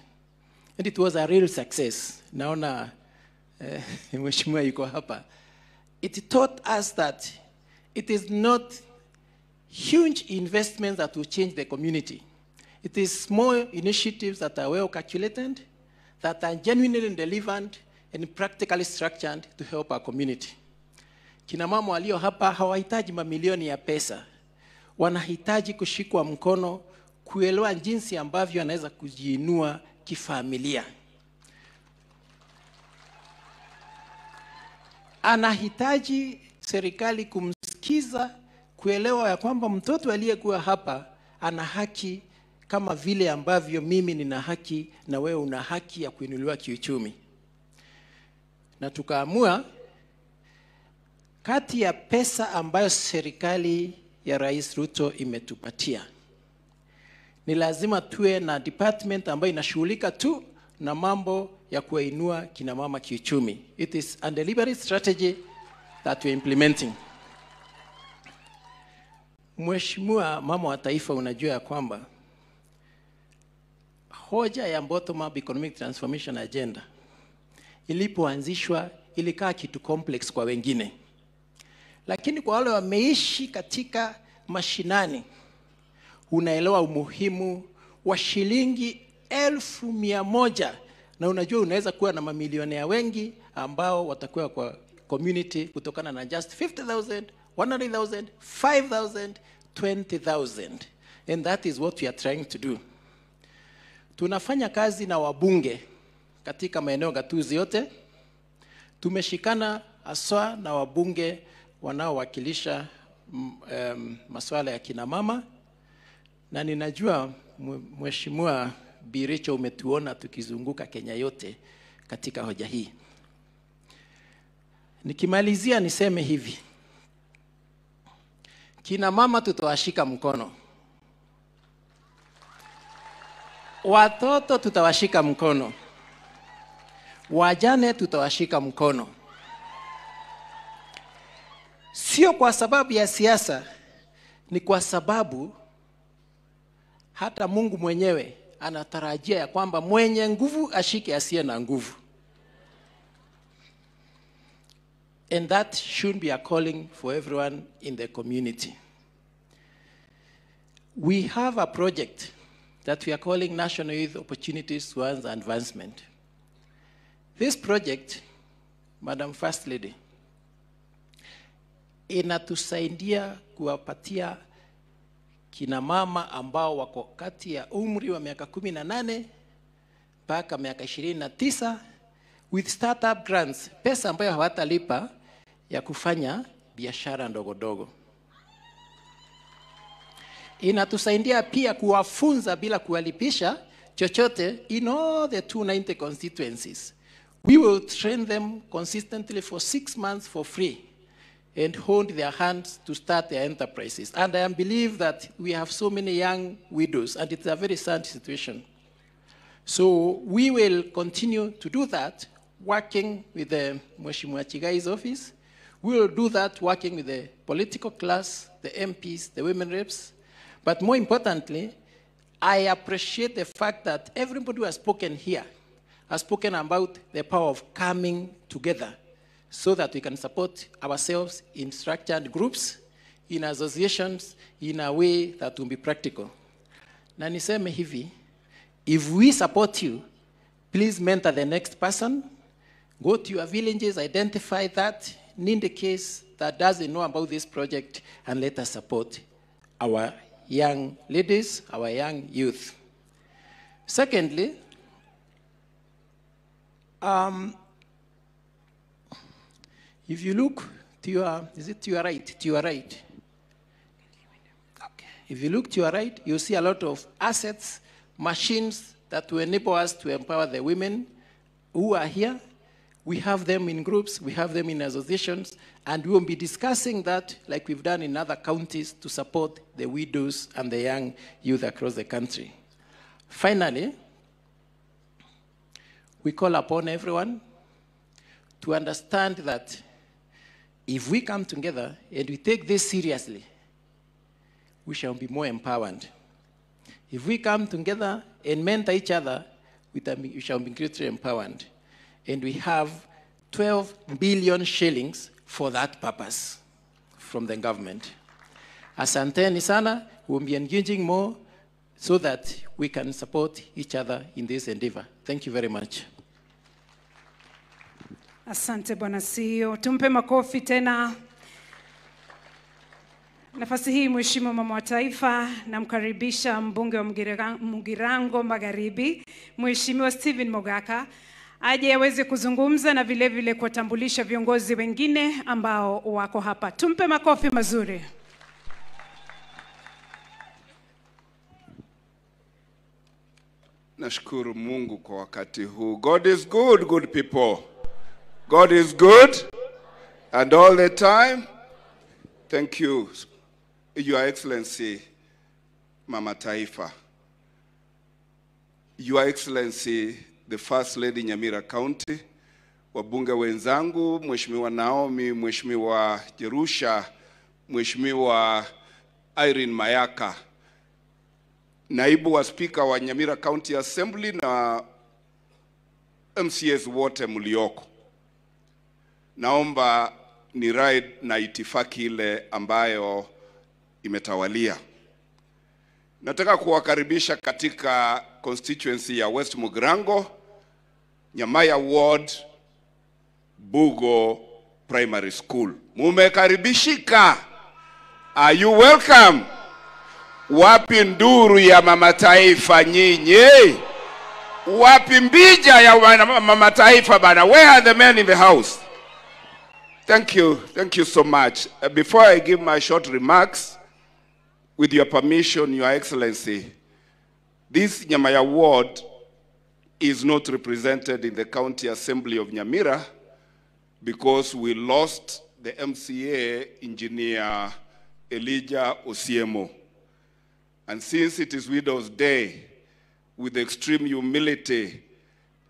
And it was a real success. Naona mheshimiwa yuko hapa. It taught us that it is not huge investments that will change the community. It is small initiatives that are well calculated, that are genuinely relevant and practically structured to help our community. Kina mama walio hapa hawahitaji mamilioni ya pesa. Wanahitaji kushikwa mkono, kuelewa jinsi ambavyo anaweza kujiinua kifamilia. Anahitaji serikali kumsikiza, kuelewa ya kwamba mtoto aliyekuwa hapa ana haki kama vile ambavyo mimi nina haki na wewe una haki ya kuinuliwa kiuchumi. Na tukaamua kati ya pesa ambayo serikali ya Rais Ruto imetupatia, ni lazima tuwe na department ambayo inashughulika tu na mambo ya kuinua kina mama kiuchumi. It is a deliberate strategy that we are implementing. Mheshimiwa mama wa taifa, unajua ya kwamba hoja ya bottom-up economic transformation agenda ilipoanzishwa ilikaa kitu complex kwa wengine. Lakini kwa wale wameishi katika mashinani, unaelewa umuhimu wa shilingi 1,100, na unajua unaweza kuwa na mamilionea wengi ambao watakuwa kwa community kutokana na just 50,000, 100,000, 5,000, 20,000. And that is what we are trying to do. Tunafanya kazi na wabunge katika maeneo gatuzi yote. Tumeshikana aswa na wabunge wanaowakilisha masuala ya kina mama, na ninajua Mheshimiwa Biricho umetuona tukizunguka Kenya yote katika hoja hii. Nikimalizia niseme hivi, kina mama tutawashika mkono, watoto tutawashika mkono, wajane tutawashika mkono. Sio kwa sababu ya siasa, ni kwa sababu hata Mungu mwenyewe anatarajia ya kwamba mwenye nguvu ashike asiye na nguvu. And that should be a calling for everyone in the community. We have a project that we are calling National Youth Opportunities Towards Advancement. This project, Madam First Lady, inatusaidia kuwapatia kina mama ambao wako kati ya umri wa miaka 18 mpaka miaka 29 with startup grants, pesa ambayo hawatalipa ya kufanya biashara ndogo ndogo. inatusaidia pia kuwafunza bila kuwalipisha chochote in all the 290 constituencies. We will train them consistently for 6 months for free and hold their hands to start their enterprises. And I believe that we have so many young widows, and it's a very sad situation. So we will continue to do that, working with the Mheshimiwa Chigai's office. We will do that working with the political class, the MPs, the women reps. But more importantly, I appreciate the fact that everybody who has spoken here has spoken about the power of coming together so that we can support ourselves in structured groups, in associations, in a way that will be practical. Na niseme hivi, if we support you, please mentor the next person, go to your villages, identify that, in the case that doesn't know about this project, and let us support our young ladies, our young youth. Secondly, if you look to your, is it to your right? To your right. Okay. If you look to your right, you'll see a lot of assets, machines that will enable us to empower the women who are here. We have them in groups, we have them in associations, and we will be discussing that like we've done in other counties to support the widows and the young youth across the country. Finally, we call upon everyone to understand that if we come together and we take this seriously, we shall be more empowered. If we come together and mentor each other, we shall be greatly empowered. And we have 12 billion shillings for that purpose from the government. Asanteni sana, we'll be engaging more so that we can support each other in this endeavor. Thank you very much. Asante Bwana CEO. Tumpe makofi tena. Nafasi hii Mheshimiwa Mama wa Taifa, namkaribisha mbunge wa Mugirango Magharibi, Mheshimiwa Stephen Mogaka, aje aweze kuzungumza na vile vile kuwatambulisha viongozi wengine ambao wako hapa. Tumpe makofi mazuri. Nashukuru Mungu kwa wakati huu. God is good, good people. God is good, and all the time. Thank you, Your Excellency, Mama Taifa. Your Excellency, the First Lady Nyamira County, wabunge wenzangu, Mheshimiwa Naomi, Mheshimiwa Jerusha, Mheshimiwa Irene Mayaka, naibu wa Speaker wa Nyamira County Assembly na MCAs wote mlioko. Naomba ni ride na itifaki ile ambayo imetawalia. Nataka kuwakaribisha katika constituency ya West Mugirango, Nyamaya Ward, Bugo Primary School. Mumekaribishika. Are you welcome? Wapi nduru ya Mama Taifa nyinyi? Wapi mbija ya Mama Taifa bana? Where are the men in the house? Thank you so much. Before I give my short remarks, with your permission, Your Excellency, this Nyamaya Ward is not represented in the County Assembly of Nyamira because we lost the MCA, Engineer Elijah Osiemo. And since it is Widow's Day, with extreme humility,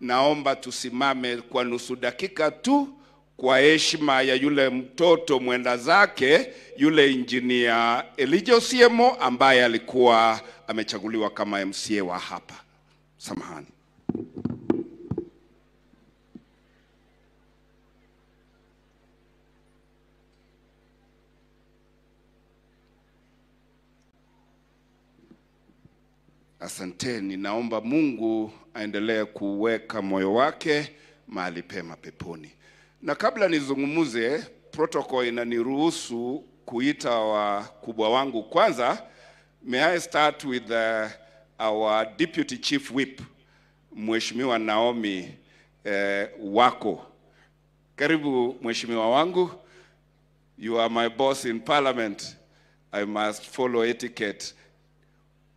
naomba tusimame kwa nusu dakika tu kwa heshima ya yule mtoto mwenda zake, yule Engineer Elijah Osiemo ambaye alikuwa amechaguliwa kama MCA wa hapa. Samahani. Asanteni, naomba Mungu aendelee kuweka moyo wake mahali pema peponi. Na kabla nizungumuze, protocol inaniruhusu kuita wakubwa wangu kwanza. May I start with our Deputy Chief Whip, Mheshimiwa Naomi Wako. Karibu Mheshimiwa wangu. You are my boss in Parliament. I must follow etiquette.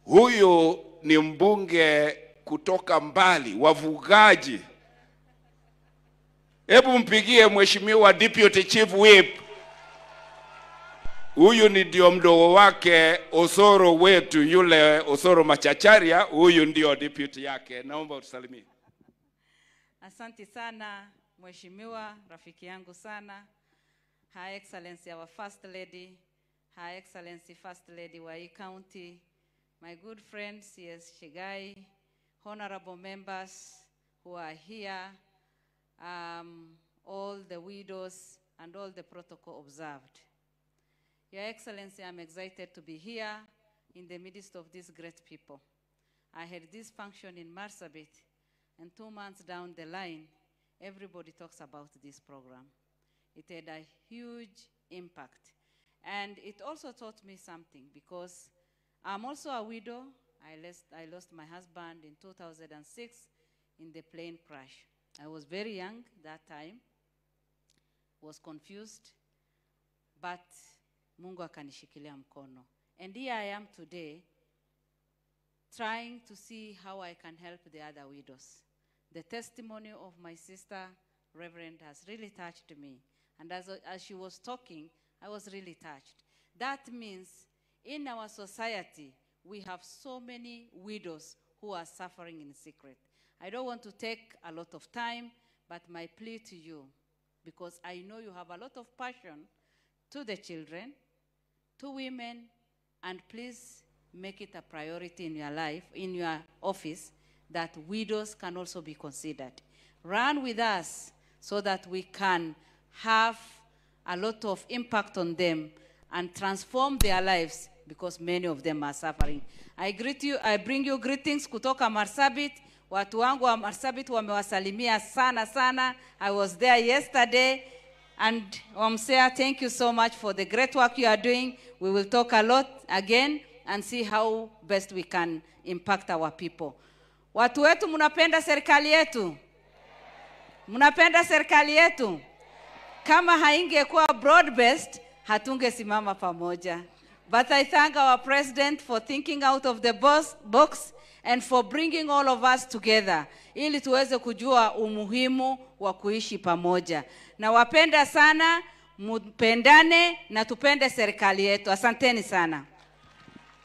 Huyu ni mbunge kutoka mbali, wafugaji. Hebu mpigie mheshimiwa Deputy Chief Whip. Huyu ni ndio mdogo wake Osoro wetu, yule Osoro Machacharia, huyu ndio deputy yake. Naomba utusalimie. Asante sana mheshimiwa, rafiki yangu sana. Her Excellency our First Lady, Her Excellency First Lady wa hii county, my good friend CS Shigai, honorable members who are here, all the widows and all the protocol observed. Your Excellency, I'm excited to be here in the midst of these great people. I had this function in Marsabit, and 2 months down the line, everybody talks about this program. It had a huge impact. And it also taught me something, because I'm also a widow. I lost my husband in 2006 in the plane crash. I was very young that time, was confused, but Mungu akanishikilia mkono. And here I am today, trying to see how I can help the other widows. The testimony of my sister, Reverend, has really touched me. And as she was talking, I was really touched. That means in our society, we have so many widows who are suffering in secret. I don't want to take a lot of time, but my plea to you, because I know you have a lot of passion to the children, to women, and please make it a priority in your life, in your office, that widows can also be considered. Run with us so that we can have a lot of impact on them and transform their lives, because many of them are suffering. I greet you, I bring you greetings kutoka Marsabit. Watu wangu wa Marsabit wamewasalimia sana sana. I was there yesterday. And Wamsea, thank you so much for the great work you are doing. We will talk a lot again and see how best we can impact our people. Watu wetu, mnapenda serikali yetu? Mnapenda serikali yetu? Kama haingekuwa broad-based, hatungesimama pamoja. But I thank our president for thinking out of the box and for bringing all of us together, ili tuweze kujua umuhimu wa kuishi pamoja. Na wapenda sana, mpendane na tupende serikali yetu. Asanteni sana.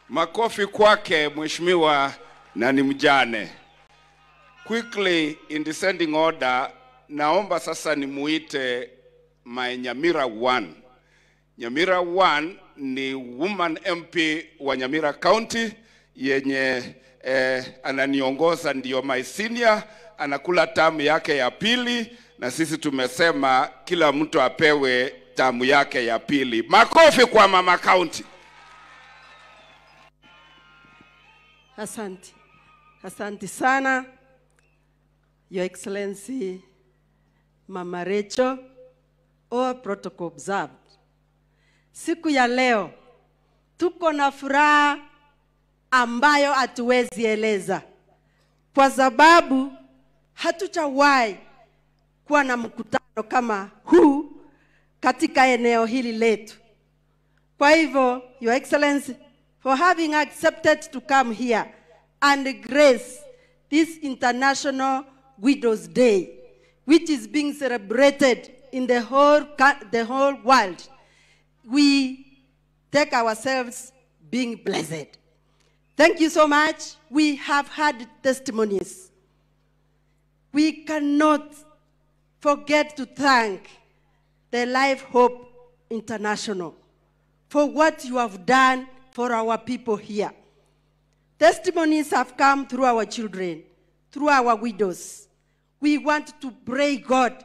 Makofi kwake mheshimiwa na ni mjane. Quickly in descending order, naomba sasa nimuite my Nyamira 1. Nyamira 1 ni woman MP wa Nyamira County yenye ananiongoza, ndio my senior, anakula tamu yake ya pili, na sisi tumesema kila mtu apewe tamu yake ya pili. Makofi kwa mama county. Asante. Asante sana, Your Excellency Mama Rachel, all protocol observed. Siku ya leo tuko na furaha ambayo hatuwezi eleza, kwa sababu hatujawahi kuwa na mkutano kama huu katika eneo hili letu. Kwa hivyo, Your Excellency, for having accepted to come here and grace this International Widows Day, which is being celebrated in the whole world, we take ourselves being blessed. Thank you so much. We have had testimonies. We cannot forget to thank the Life Hope International for what you have done for our people here. Testimonies have come through our children, through our widows. We want to pray God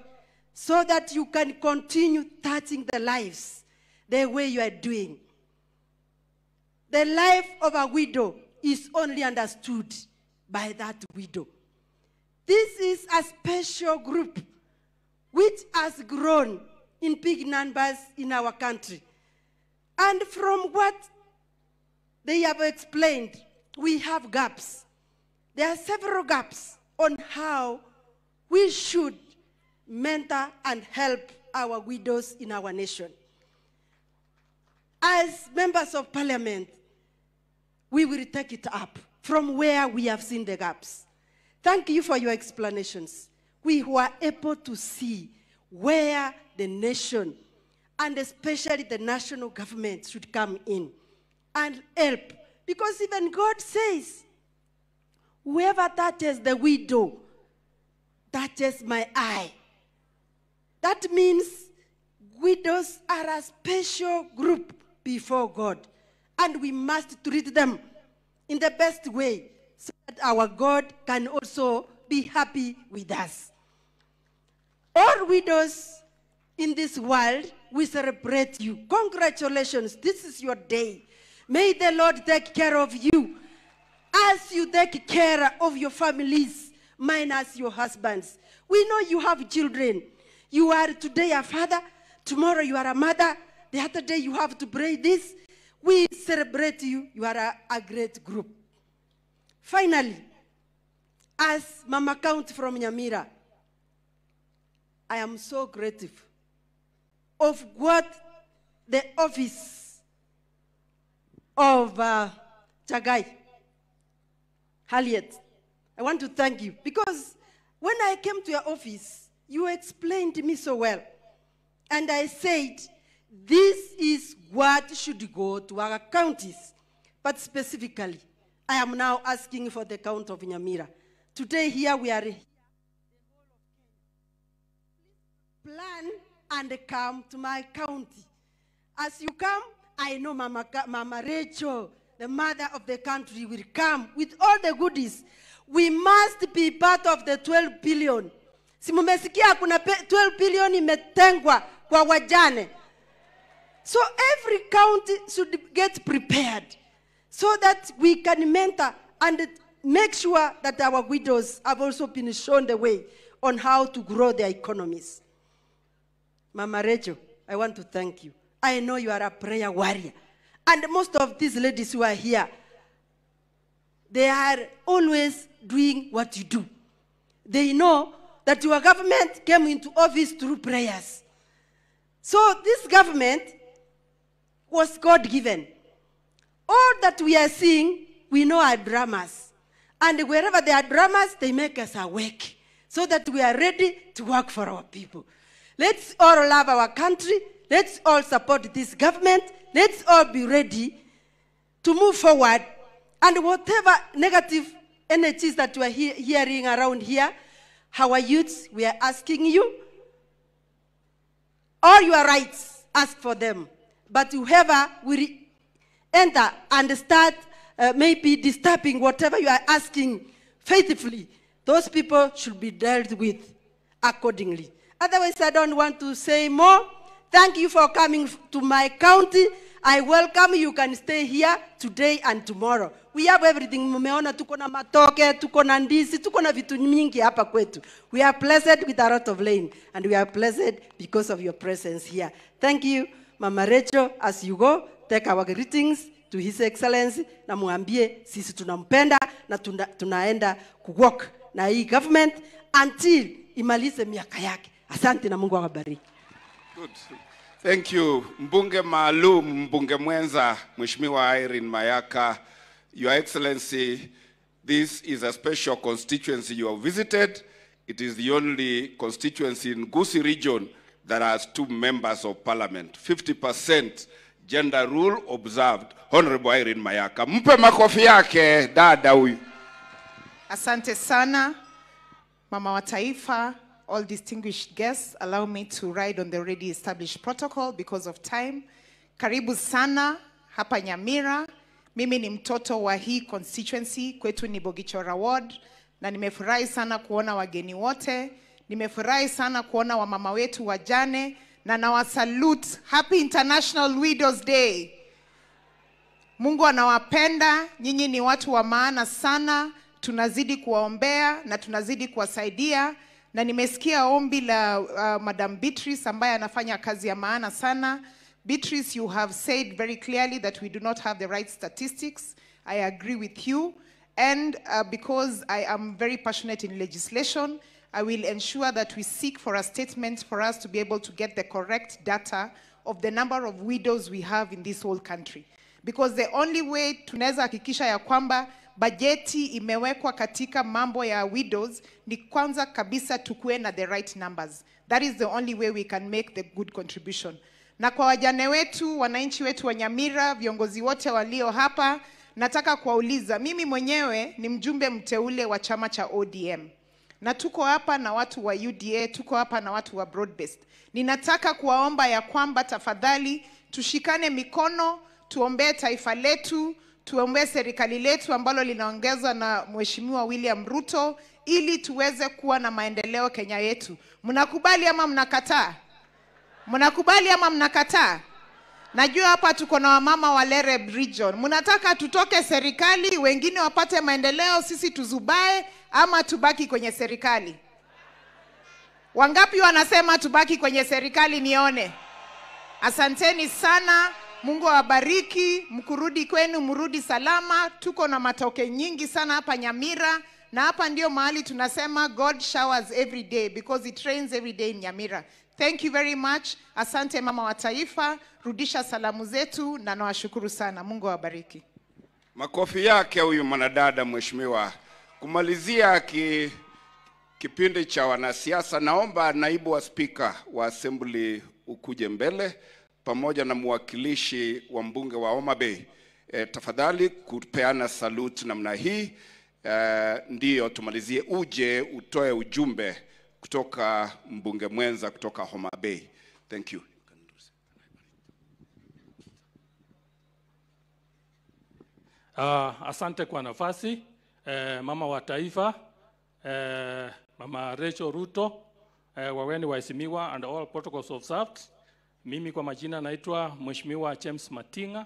so that you can continue touching the lives the way you are doing. The life of a widow is only understood by that widow. This is a special group which has grown in big numbers in our country. And from what they have explained, we have gaps. There are several gaps on how we should mentor and help our widows in our nation. As members of parliament, we will take it up from where we have seen the gaps. Thank you for your explanations. We were able to see where the nation, and especially the national government, should come in and help. Because even God says, whoever touches the widow, touches my eye. That means widows are a special group before God, and we must treat them in the best way so that our God can also be happy with us. All widows in this world, we celebrate you. Congratulations, this is your day. May the Lord take care of you as you take care of your families, minus your husbands. We know you have children. You are today a father, tomorrow you are a mother, the other day you have to pray this. We celebrate you. You are a great group. Finally, as Mama Count from Nyamira, I am so grateful of what the office of Chagai, Harriet, I want to thank you, because when I came to your office, you explained to me so well. And I said, this is what should go to our counties. But specifically, I am now asking for the count of Nyamira. Today here we are. Plan and come to my county. As you come, I know Mama Rachel, the mother of the country, will come with all the goodies. We must be part of the 12 billion. Si mumesikia kuna 12 billion imetengwa kwa wajane. So every county should get prepared so that we can mentor and make sure that our widows have also been shown the way on how to grow their economies. Mama Rachel, I want to thank you. I know you are a prayer warrior. And most of these ladies who are here, they are always doing what you do. They know that your government came into office through prayers. So this government was God-given. All that we are seeing, we know are dramas. And wherever there are dramas, they make us awake so that we are ready to work for our people. Let's all love our country. Let's all support this government. Let's all be ready to move forward. And whatever negative energies that we are hearing around here, our youths, we are asking you, all your rights, ask for them. But whoever will enter and start maybe disturbing whatever you are asking faithfully, those people should be dealt with accordingly. Otherwise, I don't want to say more. Thank you for coming to my county. I welcome you. You can stay here today and tomorrow. We have everything. Mumeona tuko na matoke, tuko na ndizi, tuko na vitu mingi hapa kwetu. We are blessed with a lot of rain, and we are blessed because of your presence here. Thank you, Mama Rachel. As you go, take our greetings to His Excellency na muambie sisi tunampenda na tunaenda kuwork na hii government until imalize miaka yake. Asante na Mungu awabariki. Good. Thank you. Mbunge maalum, mbunge mwenza, Mheshimiwa Irene Mayaka, Your Excellency, this is a special constituency you have visited. It is the only constituency in Gusii region that has 2 members of parliament. 50% gender rule observed. Honorable Irene Mayaka. Mpe makofi yake dada huyu. Asante sana, Mama wa Taifa, all distinguished guests. Allow me to ride on the already established protocol because of time. Karibu sana hapa Nyamira. Mimi ni mtoto wa hii constituency, kwetu ni Bogichora Ward, na nimefurahi sana kuona wageni wote. Nimefurahi sana kuona wamama wetu wajane, na nawasalute. Happy International Widows Day. Mungu anawapenda, nyinyi ni watu wa maana sana. Tunazidi kuwaombea na tunazidi kuwasaidia, na nimesikia ombi la Madam Beatrice ambaye anafanya kazi ya maana sana. Beatrice, you have said very clearly that we do not have the right statistics. I agree with you. And because I am very passionate in legislation, I will ensure that we seek for a statement for us to be able to get the correct data of the number of widows we have in this whole country. because the only way tunaweza hakikisha ya kwamba bajeti imewekwa katika mambo ya widows ni kwanza kabisa tukue na the right numbers. That is the only way we can make the good contribution. Na kwa wajane wetu, wananchi wetu wa Nyamira, viongozi wote walio hapa, nataka kuwauliza, mimi mwenyewe ni mjumbe mteule wa chama cha ODM. Na tuko hapa na watu wa UDA, tuko hapa na watu wa broad-based. Ninataka kuwaomba ya kwamba tafadhali tushikane mikono, tuombee taifa letu, tuombee serikali letu ambalo linaongezwa na Mheshimiwa William Ruto, ili tuweze kuwa na maendeleo Kenya yetu. Mnakubali ama mnakataa? Mnakubali ama mnakataa? Najua hapa tuko na wamama wa Lereb region. Mnataka tutoke serikali, wengine wapate maendeleo, sisi tuzubae, ama tubaki kwenye serikali? Wangapi wanasema tubaki kwenye serikali nione? Asanteni sana. Mungu awabariki, mkurudi kwenu mrudi salama. Tuko na matoke nyingi sana hapa Nyamira, na hapa ndio mahali tunasema God showers every day because it rains every day in Nyamira. Thank you very much. Asante mama wa taifa, rudisha salamu zetu na nawashukuru sana. Mungu awabariki. Makofi yake huyu mwanadada mheshimiwa. Kumalizia kipindi cha wanasiasa, naomba naibu wa spika wa assembly ukuje mbele pamoja na mwakilishi wa mbunge wa Homa Bay. Tafadhali kupeana salute namna hii. Ndiyo tumalizie, uje utoe ujumbe kutoka mbunge mwenza kutoka Homa Bay. Thank you. Asante kwa nafasi. Mama wa taifa, Mama Rachel Ruto, wageni waheshimiwa and all protocols observed. Mimi kwa majina naitwa Mheshimiwa James Matinga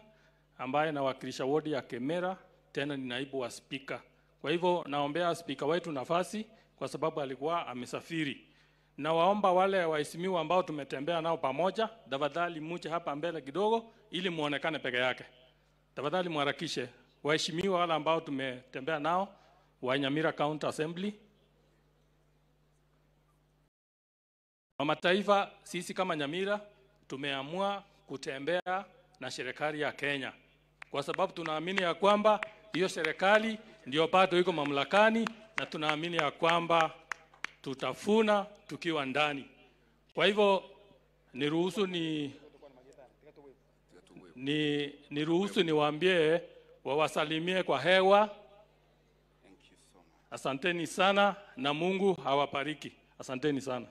ambaye nawakilisha wodi ya Kemera, tena ni naibu wa spika. Kwa hivyo naombea spika wetu nafasi kwa sababu alikuwa amesafiri. Na waomba wale waheshimiwa ambao tumetembea nao pamoja, tafadhali muje hapa mbele kidogo ili muonekane peke yake. Tafadhali muharakishe. Waheshimiwa wale ambao tumetembea nao wa Nyamira County Assembly. Mama taifa, sisi kama Nyamira tumeamua kutembea na serikali ya Kenya kwa sababu tunaamini ya kwamba hiyo serikali ndio bado iko mamlakani, na tunaamini ya kwamba tutafuna tukiwa ndani. Kwa hivyo niruhusu niwaambie wawasalimie kwa hewa. Asanteni sana na Mungu awabariki. Asanteni sana.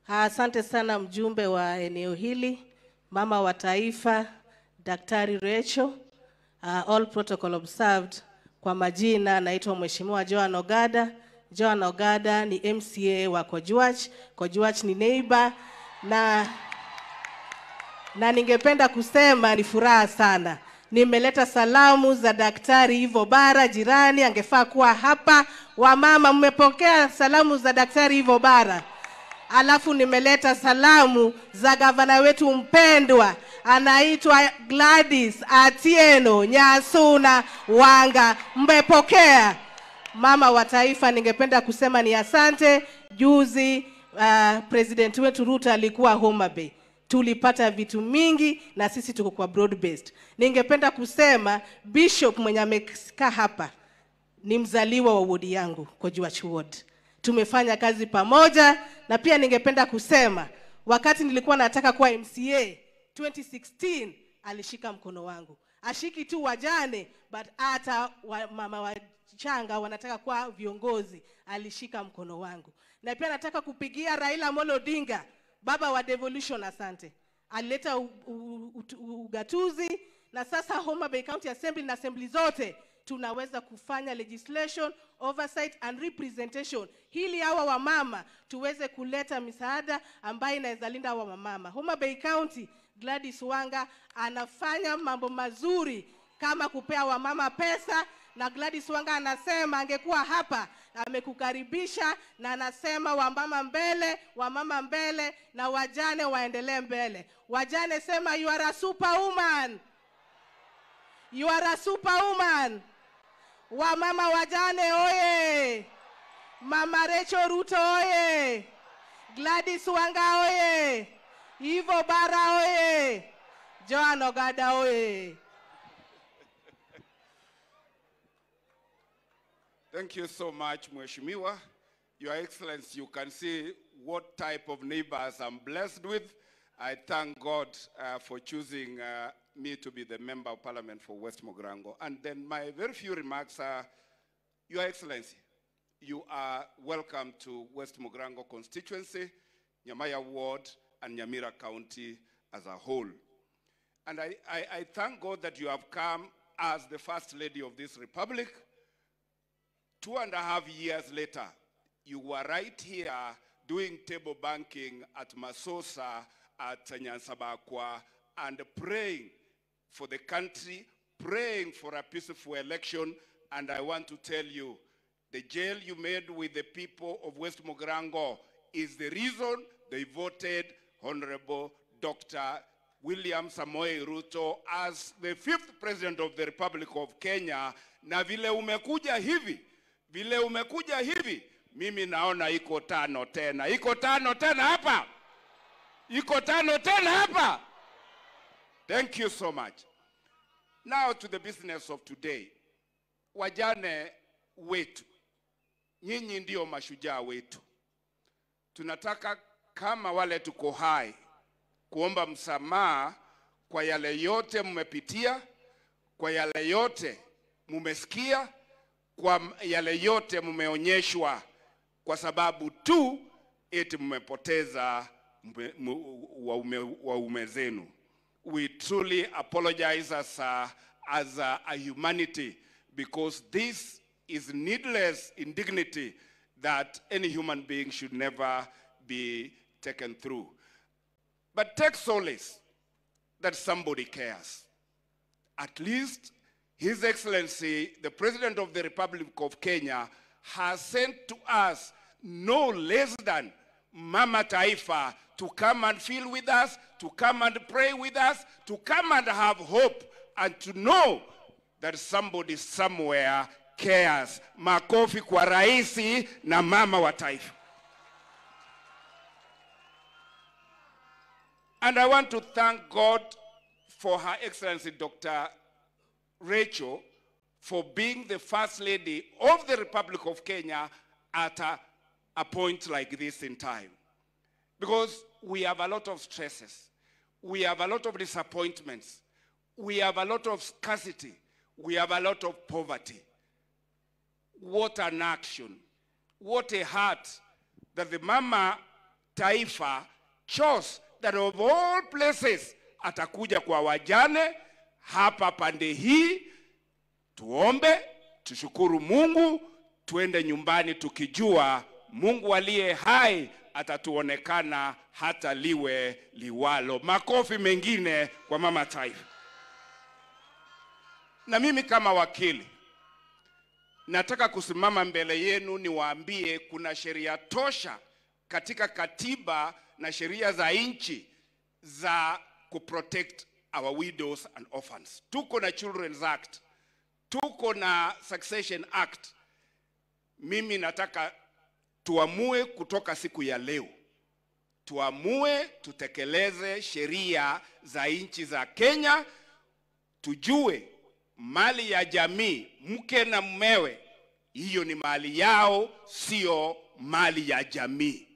Asante sana mjumbe wa eneo hili, mama wa taifa, Daktari Rachel, all protocol observed. Kwa majina naitwa Mheshimiwa Joan Ogada. Joan Ogada ni MCA wa Kojwach. Kojwach ni neighbor, na ningependa kusema ni furaha sana. Nimeleta salamu za Daktari Ivo Bara, jirani angefaa kuwa hapa. Wamama mmepokea salamu za Daktari Ivo Bara. Alafu nimeleta salamu za gavana wetu mpendwa, anaitwa Gladys Atieno Nyasuna Wanga. Mmepokea? Mama wa taifa, ningependa kusema ni asante. Juzi president wetu Ruto alikuwa Homa Bay. Tulipata vitu mingi na sisi tuko kwa broad based. Ningependa kusema Bishop mwenye amekaa hapa ni mzaliwa wa wodi yangu Kojwach ward. Tumefanya kazi pamoja, na pia ningependa kusema wakati nilikuwa nataka kuwa MCA 2016 alishika mkono wangu. Ashiki tu wajane, but hata mama wachanga wanataka kuwa viongozi, alishika mkono wangu. Na pia nataka kupigia Raila Amolo Odinga, baba wa devolution, asante. Alileta ugatuzi, na sasa Homa Bay County Assembly na assembly zote tunaweza kufanya legislation, oversight and representation, hili hawa wamama tuweze kuleta misaada ambayo inaweza linda hawa wamama. Homa Bay County, Gladys Wanga anafanya mambo mazuri kama kupea wamama pesa, na Gladys Wanga anasema angekuwa hapa amekukaribisha, na anasema wamama mbele na wajane waendelee mbele. Wajane sema you are a superwoman. You are a superwoman. Wamama wajane oye. Mama Rachel Ruto oye. Gladys Wanga oye. Ivo Bara oye. Joan Ogada oye. Thank you so much, Mheshimiwa. Your Excellency, you can see what type of neighbors I'm blessed with. I thank God for choosing me to be the Member of Parliament for West Mogrango. And then my very few remarks are, Your Excellency, you are welcome to West Mogrango constituency, Nyamaya Ward, and Nyamira County as a whole. And I thank God that you have come as the First Lady of this Republic. 2.5 years later, you were right here doing table banking at Masosa, at Nyansabakwa, and praying for the country, praying for a peaceful election. And I want to tell you, the jail you made with the people of West Mogrango is the reason they voted Honorable Dr. William Samoei Ruto as the 5th President of the Republic of Kenya. Na vile umekuja hivi, mimi naona iko tano tena. Iko tano tena hapa. Iko tano tena hapa. Thank you so much. Now to the business of today. Wajane wetu. Nyinyi ndio mashujaa wetu. Tunataka kama wale tuko hai kuomba msamaha kwa yale yote mmepitia, kwa yale yote mmesikia, kwa yale yote mmeonyeshwa, kwa sababu tu eti mmepoteza waume zenu. We truly apologize as a humanity, because this is needless indignity that any human being should never be taken through. But take solace that somebody cares. At least His Excellency, the President of the Republic of Kenya, has sent to us no less than Mama Taifa to come and feel with us, to come and pray with us, to come and have hope, and to know that somebody somewhere cares. Makofi kwa raisi na mama wa taifa. And I want to thank God for Her Excellency Dr. Rachel for being the First Lady of the Republic of Kenya at a point like this in time. Because we have a lot of stresses. We have a lot of disappointments. We have a lot of scarcity. We have a lot of poverty. What an action. What a heart that the Mama Taifa chose that of all places atakuja kwa wajane hapa pande hii, tuombe, tushukuru Mungu, tuende nyumbani tukijua Mungu aliye hai atatuonekana hata liwe liwalo. Makofi mengine kwa Mama Taifa. Na mimi kama wakili nataka kusimama mbele yenu niwaambie kuna sheria tosha katika katiba na sheria za nchi za kuprotect our widows and orphans. Tuko na Children's Act, tuko na Succession Act. Mimi nataka tuamue kutoka siku ya leo, tuamue tutekeleze sheria za nchi za Kenya, tujue mali ya jamii, mke na mumewe, hiyo ni mali yao, sio mali ya jamii.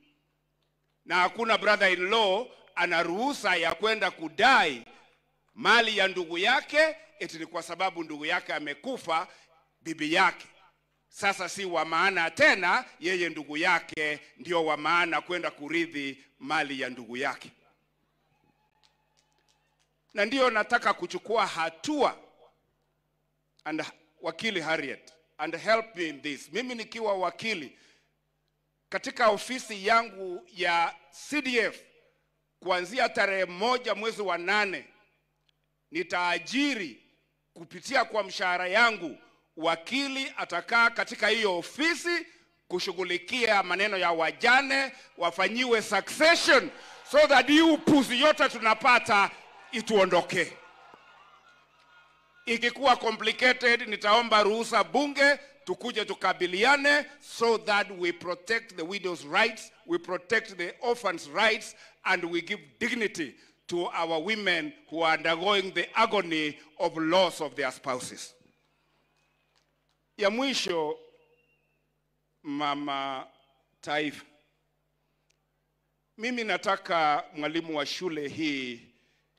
Na hakuna brother-in-law ana ruhusa ya kwenda kudai mali ya ndugu yake eti ni kwa sababu ndugu yake amekufa, bibi yake sasa si wa maana tena, yeye ndugu yake ndio wa maana kwenda kurithi mali ya ndugu yake. Na ndio nataka kuchukua hatua, and wakili Harriet, and help me in this. Mimi nikiwa wakili katika ofisi yangu ya CDF kuanzia tarehe 1 mwezi wa 8 nitaajiri kupitia kwa mshahara yangu wakili atakaa katika hiyo ofisi kushughulikia maneno ya wajane, wafanyiwe succession, so that hii upuzi yote tunapata ituondoke. Ikikuwa complicated, nitaomba ruhusa bunge tukuje tukabiliane, so that we protect the widow's rights, we protect the orphan's rights, and we give dignity to our women who are undergoing the agony of loss of their spouses. Ya mwisho, Mama Taifa, mimi nataka mwalimu wa shule hii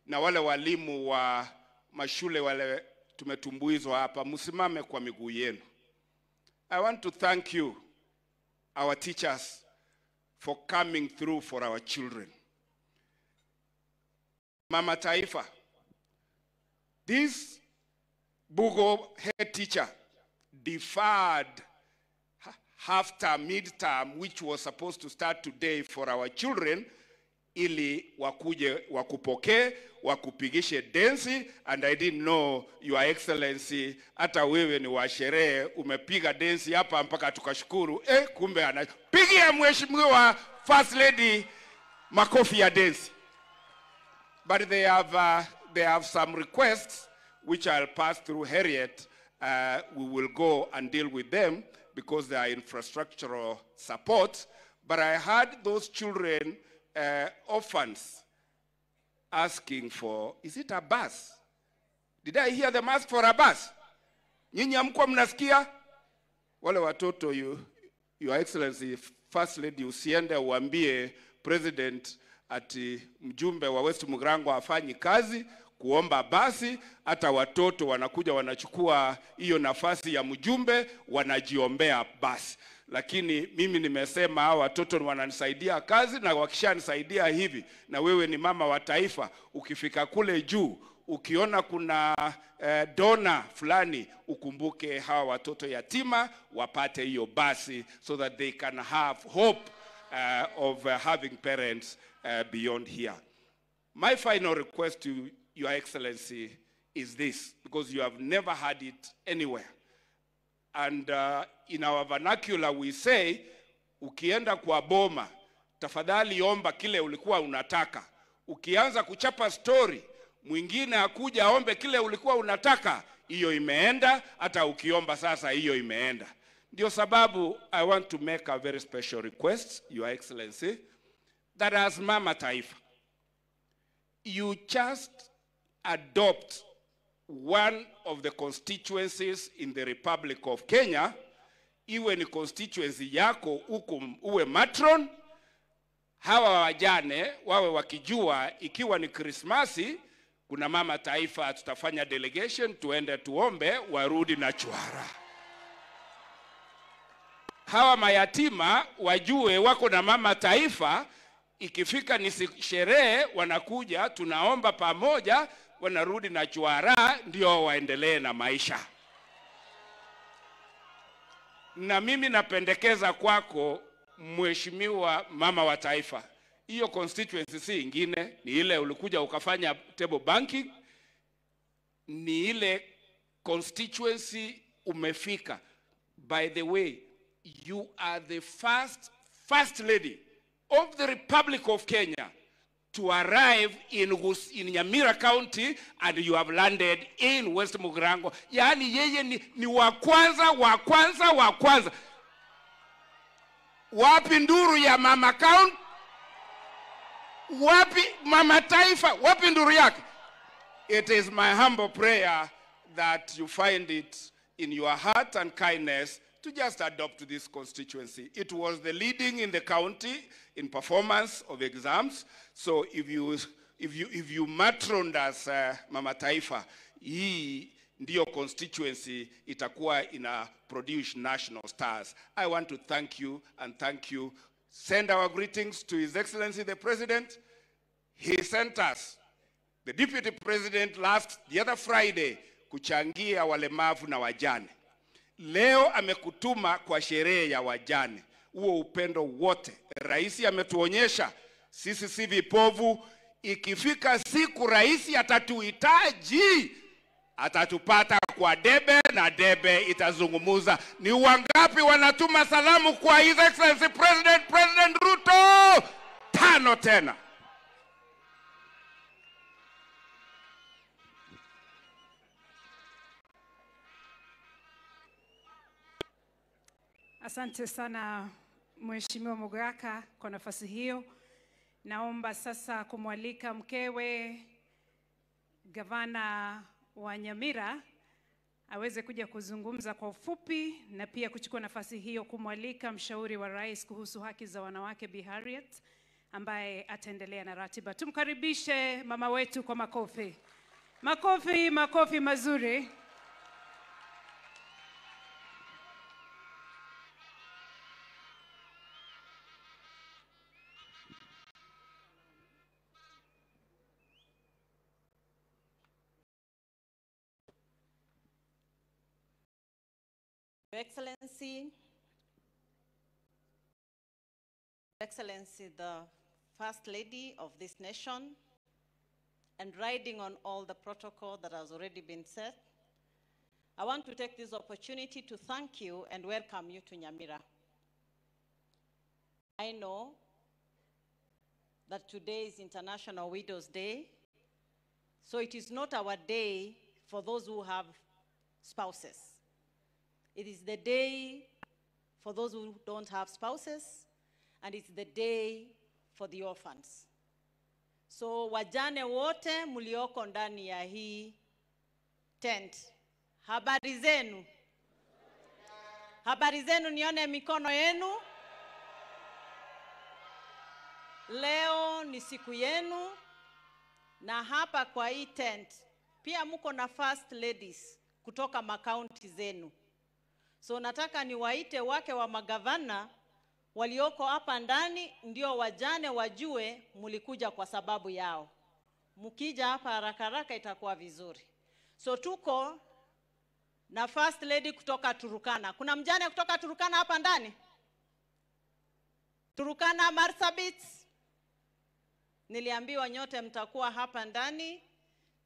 na wale walimu wa mashule wale tumetumbuizwa hapa, msimame kwa miguu yenu. I want to thank you, our teachers, for coming through for our children. Mama Taifa, this Bugo head teacher deferred half-term, mid-term, which was supposed to start today for our children, ili wakuje wakupoke, wakupigishe densi, and I didn't know, Your Excellency, hata wewe ni wa sherehe, umepiga densi hapa mpaka tukashukuru. Kumbe anapigia mheshimiwa First Lady makofi ya densi. But they have some requests which I'll pass through Harriet. We will go and deal with them because they are infrastructural support. But I heard those children, orphans, asking for, is it a bus? Did I hear them ask for a bus? Nyinyi hamkuwa mnasikia? Wale watoto, Your Excellency, First Lady, usiende uambie President ati mjumbe wa West Mugirango afanyi kazi kuomba basi, hata watoto wanakuja wanachukua hiyo nafasi ya mjumbe wanajiombea basi. Lakini mimi nimesema hao watoto wananisaidia kazi, na wakishanisaidia hivi, na wewe ni mama wa taifa, ukifika kule juu ukiona kuna dona fulani, ukumbuke hawa watoto yatima wapate hiyo basi, so that they can have hope of having parents beyond here. My final request to Your Excellency is this, because you have never had it anywhere. And in our vernacular we say, ukienda kwa boma, tafadhali omba kile ulikuwa unataka. Ukianza kuchapa story, mwingine akuja ombe kile ulikuwa unataka, hiyo imeenda, hata ukiomba sasa hiyo imeenda. Ndio sababu I want to make a very special request, Your Excellency, that as Mama Taifa, you just adopt one of the constituencies in the Republic of Kenya, iwe ni constituency yako uwe matron, hawa wajane wawe wakijua ikiwa ni Krismasi, kuna Mama Taifa, tutafanya delegation, tuende tuombe, warudi na chwara. Hawa mayatima wajue wako na Mama Taifa, ikifika ni sherehe wanakuja, tunaomba pamoja, wanarudi na chwara, ndio waendelee na maisha. Na mimi napendekeza kwako, Mheshimiwa Mama wa Taifa, hiyo constituency si ingine, ni ile ulikuja ukafanya table banking, ni ile constituency umefika. By the way, you are the first lady of the Republic of Kenya to arrive in Nyamira County, and you have landed in West Mugirango. Yani yeye ni wa kwanza. Wapi nduru ya Mama County? Wapi Mama Taifa? Wapi nduru yake? It is my humble prayer that you find it in your heart and kindness to just adopt this constituency. It was the leading in the county in performance of exams. So if you matroned as Mama Taifa, hii ndio constituency itakuwa ina produce national stars. I want to thank you and thank you. Send our greetings to His Excellency the President. He sent us, the Deputy President, the other Friday, kuchangia walemavu na wajane. Leo amekutuma kwa sherehe ya wajane. Huo upendo wote rais ametuonyesha, sisi si vipovu. Ikifika siku rais atatuhitaji, atatupata kwa debe, na debe itazungumuza. Ni wangapi wanatuma salamu kwa His Excellency President Ruto? 5 tena. Asante sana Mheshimiwa Mugaka kwa nafasi hiyo. Naomba sasa kumwalika mkewe Gavana wa Nyamira aweze kuja kuzungumza kwa ufupi na pia kuchukua nafasi hiyo kumwalika mshauri wa rais kuhusu haki za wanawake Bi Harriet ambaye ataendelea na ratiba. Tumkaribishe mama wetu kwa makofi. Makofi, makofi mazuri. Your Excellency, the First Lady of this nation, and riding on all the protocol that has already been set, I want to take this opportunity to thank you and welcome you to Nyamira. I know that today is International Widows' Day, so it is not our day for those who have spouses. It is the day for those who don't have spouses, and it's the day for the orphans. So wajane wote mulioko ndani ya hii tent, habari zenu? Habari zenu, nione mikono yenu. Leo ni siku yenu, na hapa kwa hii tent pia muko na first ladies kutoka makaunti zenu. So nataka niwaite wake wa magavana walioko hapa ndani, ndio wajane wajue mulikuja kwa sababu yao. Mukija hapa haraka haraka itakuwa vizuri. So tuko na first lady kutoka Turukana. Kuna mjane kutoka Turukana hapa ndani? Turukana, Marsabit. Niliambiwa nyote mtakuwa hapa ndani.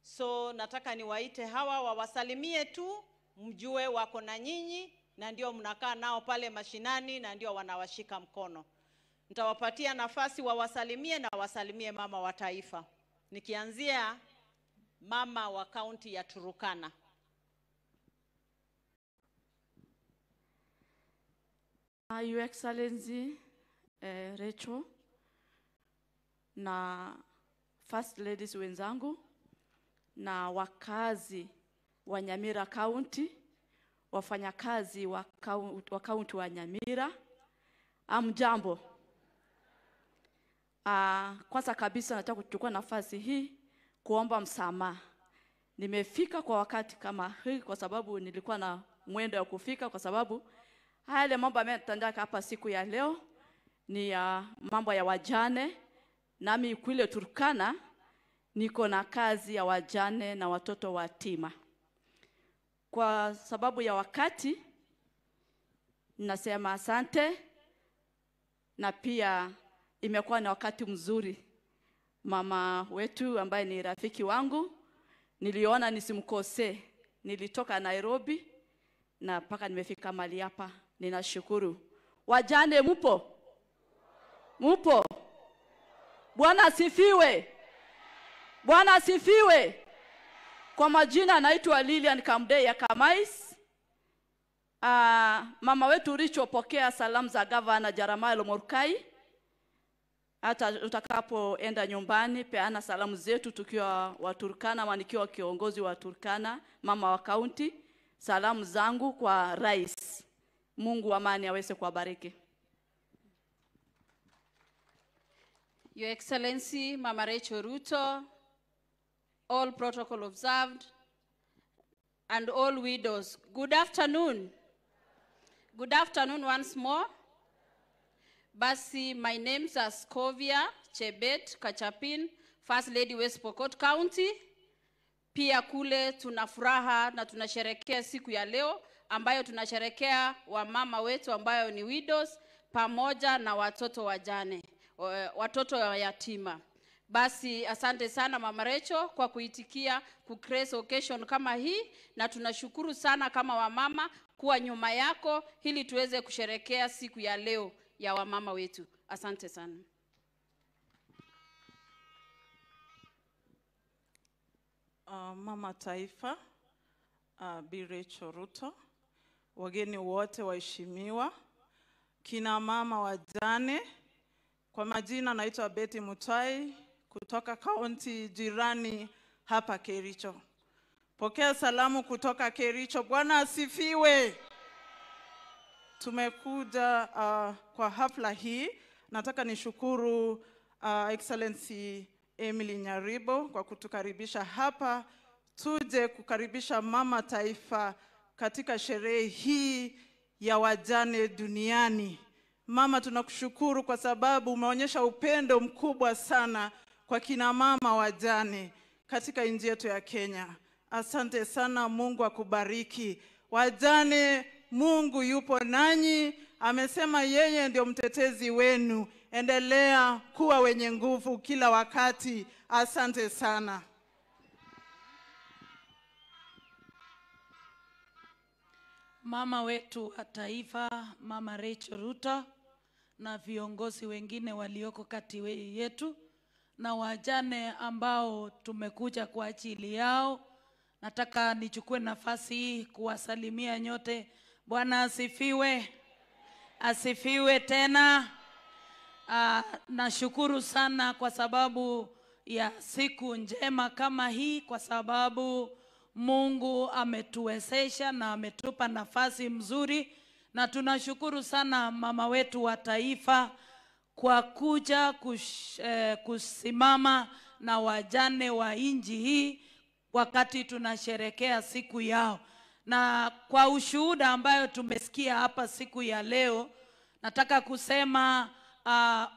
So nataka niwaite hawa wawasalimie tu, mjue wako na nyinyi, na ndio mnakaa nao pale mashinani, na ndio wanawashika mkono. Nitawapatia nafasi wawasalimie na wasalimie mama wa taifa. Nikianzia mama wa kaunti ya Turukana. Your Excellency Rachel na First Ladies wenzangu na wakazi wa Nyamira County, wafanyakazi wa kaunti wa Nyamira, amjambo. Kwanza kabisa nataka kuchukua nafasi hii kuomba msamaha. Nimefika kwa wakati kama hii kwa sababu nilikuwa na mwendo wa kufika, kwa sababu haya mambo yametendeka hapa siku ya leo ni ya mambo ya wajane. Nami kule Turkana niko na kazi ya wajane na watoto watima. Kwa sababu ya wakati nasema asante, na pia imekuwa ni wakati mzuri. Mama wetu ambaye ni rafiki wangu, niliona nisimkose. Nilitoka Nairobi na mpaka nimefika mahali hapa. Ninashukuru. Wajane mupo? Mupo? Bwana asifiwe. Bwana asifiwe. Kwa majina naitwa Lilian Kamdeya Kamais. Mama wetu Richo, pokea salamu za Governor Jeremiah Morkai. Hata utakapoenda nyumbani peana salamu zetu tukiwa wa Turkana, wanikiwa kiongozi wa Turkana, mama wa kaunti. Salamu zangu kwa rais. Mungu wa amani aweze kuwabariki. Your Excellency Mama Rachel Ruto, all protocol observed, and all widows, good afternoon. Good afternoon once more. Basi, my name's Askovia Chebet Kachapin, First Lady West Pokot County. Pia kule tunafuraha na tunasherekea siku ya leo ambayo tunasherekea wamama wetu ambayo ni widows pamoja na watoto wajane, watoto yatima. Basi asante sana Mama Rachel kwa kuitikia kugrace occasion kama hii, na tunashukuru sana kama wamama kuwa nyuma yako ili tuweze kusherekea siku ya leo ya wamama wetu. Asante sana. Mama Taifa, Bi Rachel Ruto, wageni wote waheshimiwa, kina mama wajane, kwa majina naitwa Betty Mutai kutoka kaunti jirani hapa Kericho. Pokea salamu kutoka Kericho. Bwana asifiwe. Tumekuja kwa hafla hii. Nataka nishukuru Excellency Emily Nyaribo kwa kutukaribisha hapa. Tuje kukaribisha mama taifa katika sherehe hii ya wajane duniani. Mama, tunakushukuru kwa sababu umeonyesha upendo mkubwa sana kwa kina mama wajane katika nchi yetu ya Kenya. Asante sana, Mungu akubariki. Wajane, Mungu yupo nanyi. Amesema yeye ndio mtetezi wenu. Endelea kuwa wenye nguvu kila wakati. Asante sana. Mama wetu wa taifa, Mama Rachel Ruto, na viongozi wengine walioko kati yetu, na wajane ambao tumekuja kwa ajili yao, nataka nichukue nafasi hii kuwasalimia nyote. Bwana asifiwe. Asifiwe tena. Nashukuru sana kwa sababu ya siku njema kama hii, kwa sababu Mungu ametuwezesha na ametupa nafasi mzuri, na tunashukuru sana mama wetu wa taifa kwa kuja kusimama na wajane wa nchi hii wakati tunasherekea siku yao. Na kwa ushuhuda ambayo tumesikia hapa siku ya leo, nataka kusema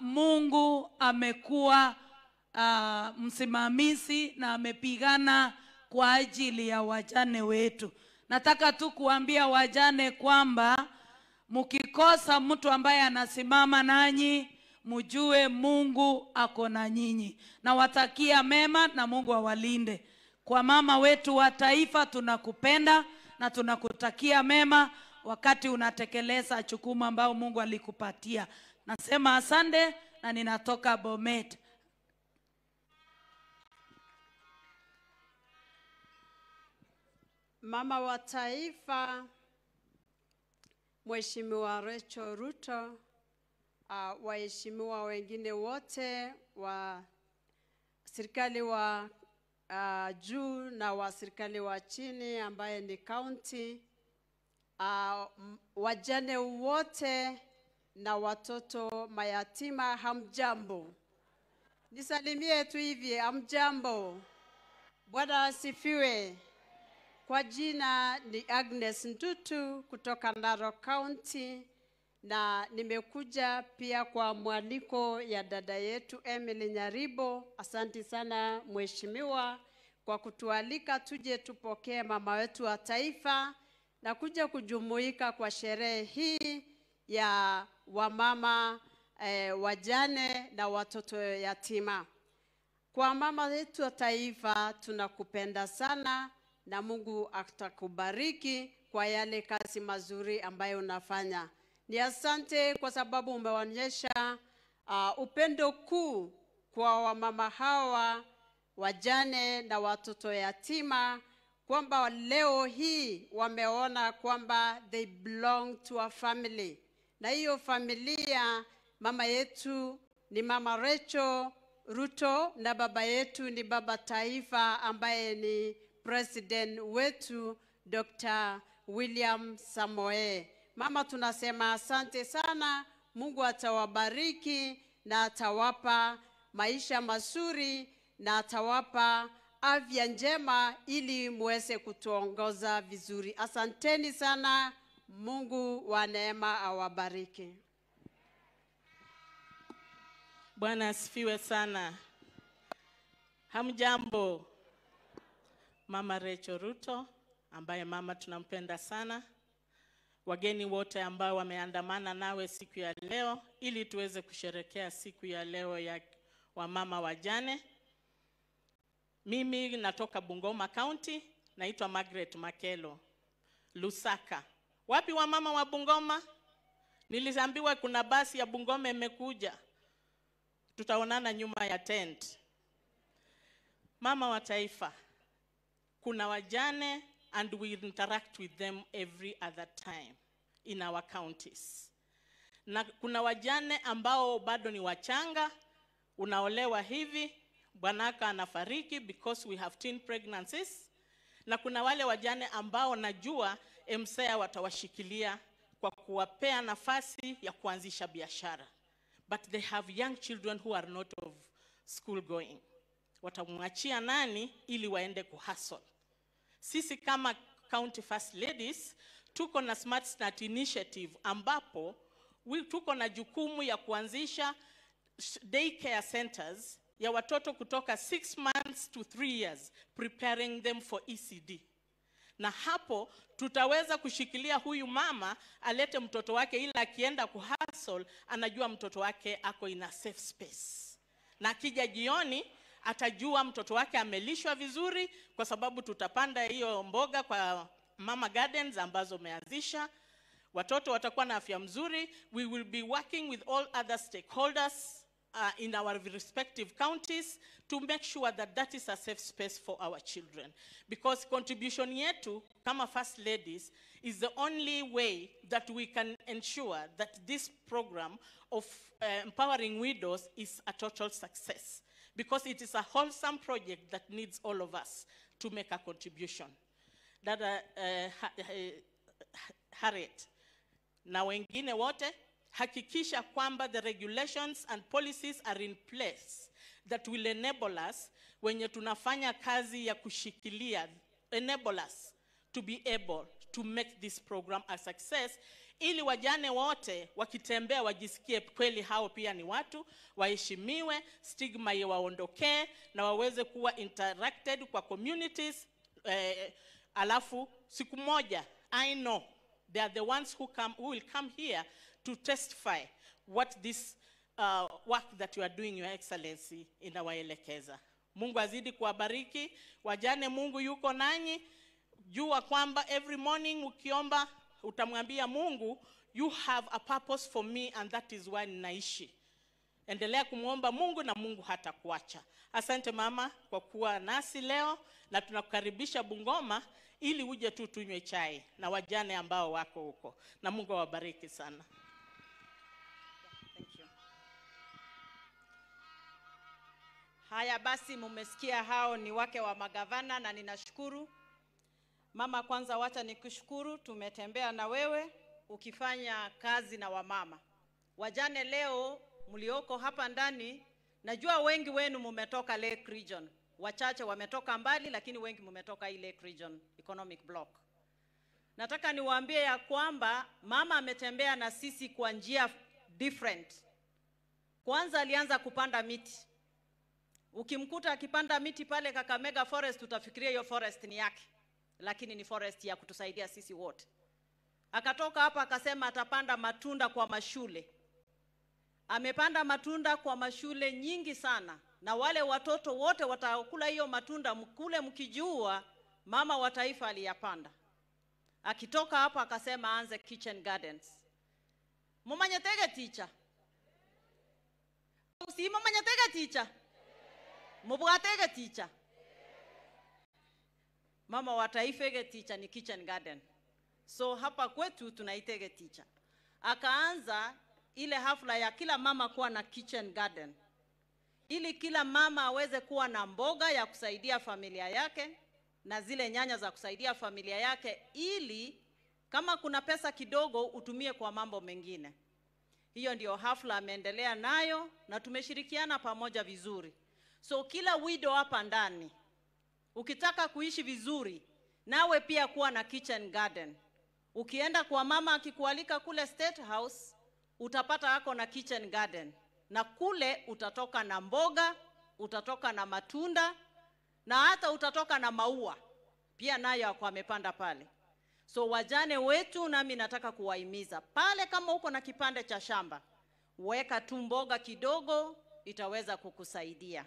Mungu amekuwa msimamizi na amepigana kwa ajili ya wajane wetu. Nataka tu kuambia wajane kwamba mkikosa mtu ambaye anasimama nanyi, mjue Mungu ako na nyinyi. Na watakia mema na Mungu awalinde. Kwa mama wetu wa taifa, tunakupenda na tunakutakia mema wakati unatekeleza jukumu ambao Mungu alikupatia. Nasema asante na ninatoka Bomet. Mama wa taifa, Mheshimiwa Rachel Ruto, waheshimiwa wengine wote wa serikali wa juu na wa serikali wa chini ambaye ni county, wajane wote na watoto mayatima, hamjambo. Nisalimie tu hivi, hamjambo. Bwana asifiwe. Kwa jina ni Agnes Ntutu kutoka Narok County, na nimekuja pia kwa mwaliko ya dada yetu Emily Nyaribo. Asante sana mheshimiwa kwa kutualika tuje tupokee mama wetu wa taifa na kuja kujumuika kwa sherehe hii ya wamama wajane na watoto yatima. Kwa mama wetu wa taifa, tunakupenda sana na Mungu atakubariki kwa yale kazi mazuri ambayo unafanya. Ni asante kwa sababu umeonyesha upendo kuu kwa wamama hawa wajane na watoto yatima, kwamba leo hii wameona kwamba they belong to a family. Na hiyo familia, mama yetu ni Mama Rachel Ruto na baba yetu ni baba taifa ambaye ni President wetu Dr. William Samoei. Mama, tunasema asante sana. Mungu atawabariki na atawapa maisha mazuri na atawapa afya njema ili muweze kutuongoza vizuri. Asanteni sana. Mungu wa neema awabariki. Bwana asifiwe sana. Hamjambo. Mama Rachel Ruto, ambaye mama tunampenda sana. Wageni wote ambao wameandamana nawe siku ya leo ili tuweze kusherekea siku ya leo ya wamama wajane. Mimi natoka Bungoma County, naitwa Margaret Makelo, Lusaka. Wapi wamama wa Bungoma? Niliambiwa kuna basi ya Bungoma imekuja. Tutaonana nyuma ya tent. Mama wa taifa, kuna wajane and we interact with them every other time in our counties. Na kuna wajane ambao bado ni wachanga, unaolewa hivi, bwanaka anafariki because we have teen pregnancies. na kuna wale wajane ambao najua MSEA watawashikilia kwa kuwapea nafasi ya kuanzisha biashara. But they have young children who are not of school going. Watamwachia nani ili waende kuhustle? Sisi kama County First Ladies tuko na Smart Start Initiative ambapo tuko na jukumu ya kuanzisha daycare centers ya watoto kutoka 6 months to 3 years, preparing them for ECD. Na hapo tutaweza kushikilia huyu mama alete mtoto wake, ila akienda kuhustle anajua mtoto wake ako in a safe space. Na akija jioni atajua mtoto wake amelishwa vizuri, kwa sababu tutapanda hiyo mboga kwa Mama Gardens ambazo umeanzisha. Watoto watakuwa na afya mzuri. We will be working with all other stakeholders in our respective counties to make sure that that is a safe space for our children. Because contribution yetu kama First Ladies is the only way that we can ensure that this program of empowering widows is a total success. Because it is a wholesome project that needs all of us to make a contribution. Dada Harriet na wengine wote, hakikisha kwamba the regulations and policies are in place that will enable us, wenye tunafanya kazi ya kushikilia, enable us to be able to make this program a success, ili wajane wote wakitembea wajisikie kweli hao pia ni watu, waheshimiwe, stigma iwaondokee na waweze kuwa interacted kwa communities. Alafu siku moja, I know they are the ones who will come here to testify what this work that you are doing, Your Excellency, inawaelekeza. Mungu azidi kuwabariki wajane. Mungu yuko nanyi. Jua kwamba every morning ukiomba utamwambia Mungu, you have a purpose for me and that is why ninaishi. Endelea kumuomba Mungu na Mungu hatakuacha. Asante mama kwa kuwa nasi leo, na tunakukaribisha Bungoma ili uje tu tunywe chai na wajane ambao wako huko, na Mungu awabariki sana. Thank you. Haya basi, mumesikia hao ni wake wa magavana na ninashukuru. Mama, kwanza wacha nikushukuru, tumetembea na wewe ukifanya kazi na wamama. Wajane leo mlioko hapa ndani, najua wengi wenu mumetoka Lake Region. Wachache wametoka mbali, lakini wengi mumetoka hii Lake Region Economic Block. Nataka niwaambie ya kwamba mama ametembea na sisi kwa njia different. Kwanza alianza kupanda miti. Ukimkuta akipanda miti pale Kakamega Forest utafikiria hiyo forest ni yake, lakini ni forest ya kutusaidia sisi wote. Akatoka hapa akasema atapanda matunda kwa mashule. Amepanda matunda kwa mashule nyingi sana, na wale watoto wote watakula hiyo matunda, mkule mkijua mama wa taifa aliyapanda. Akitoka hapa akasema aanze kitchen gardens. Mumanyetege teacher. Si mumanyetege teacher. Mubwatege teacher. Mama wa taifa ege teacher ni kitchen garden. So hapa kwetu tunaitege teacher. Akaanza ile hafla ya kila mama kuwa na kitchen garden, ili kila mama aweze kuwa na mboga ya kusaidia familia yake na zile nyanya za kusaidia familia yake, ili kama kuna pesa kidogo utumie kwa mambo mengine. Hiyo ndio hafla ameendelea nayo na tumeshirikiana pamoja vizuri. So kila widow hapa ndani, ukitaka kuishi vizuri, nawe pia kuwa na kitchen garden. Ukienda kwa mama akikualika kule State House, utapata hako na kitchen garden. Na kule utatoka na mboga, utatoka na matunda, na hata utatoka na maua. Pia nayo kwa amepanda pale. So wajane wetu, nami nataka kuwahimiza, pale kama uko na kipande cha shamba, weka tu mboga kidogo, itaweza kukusaidia.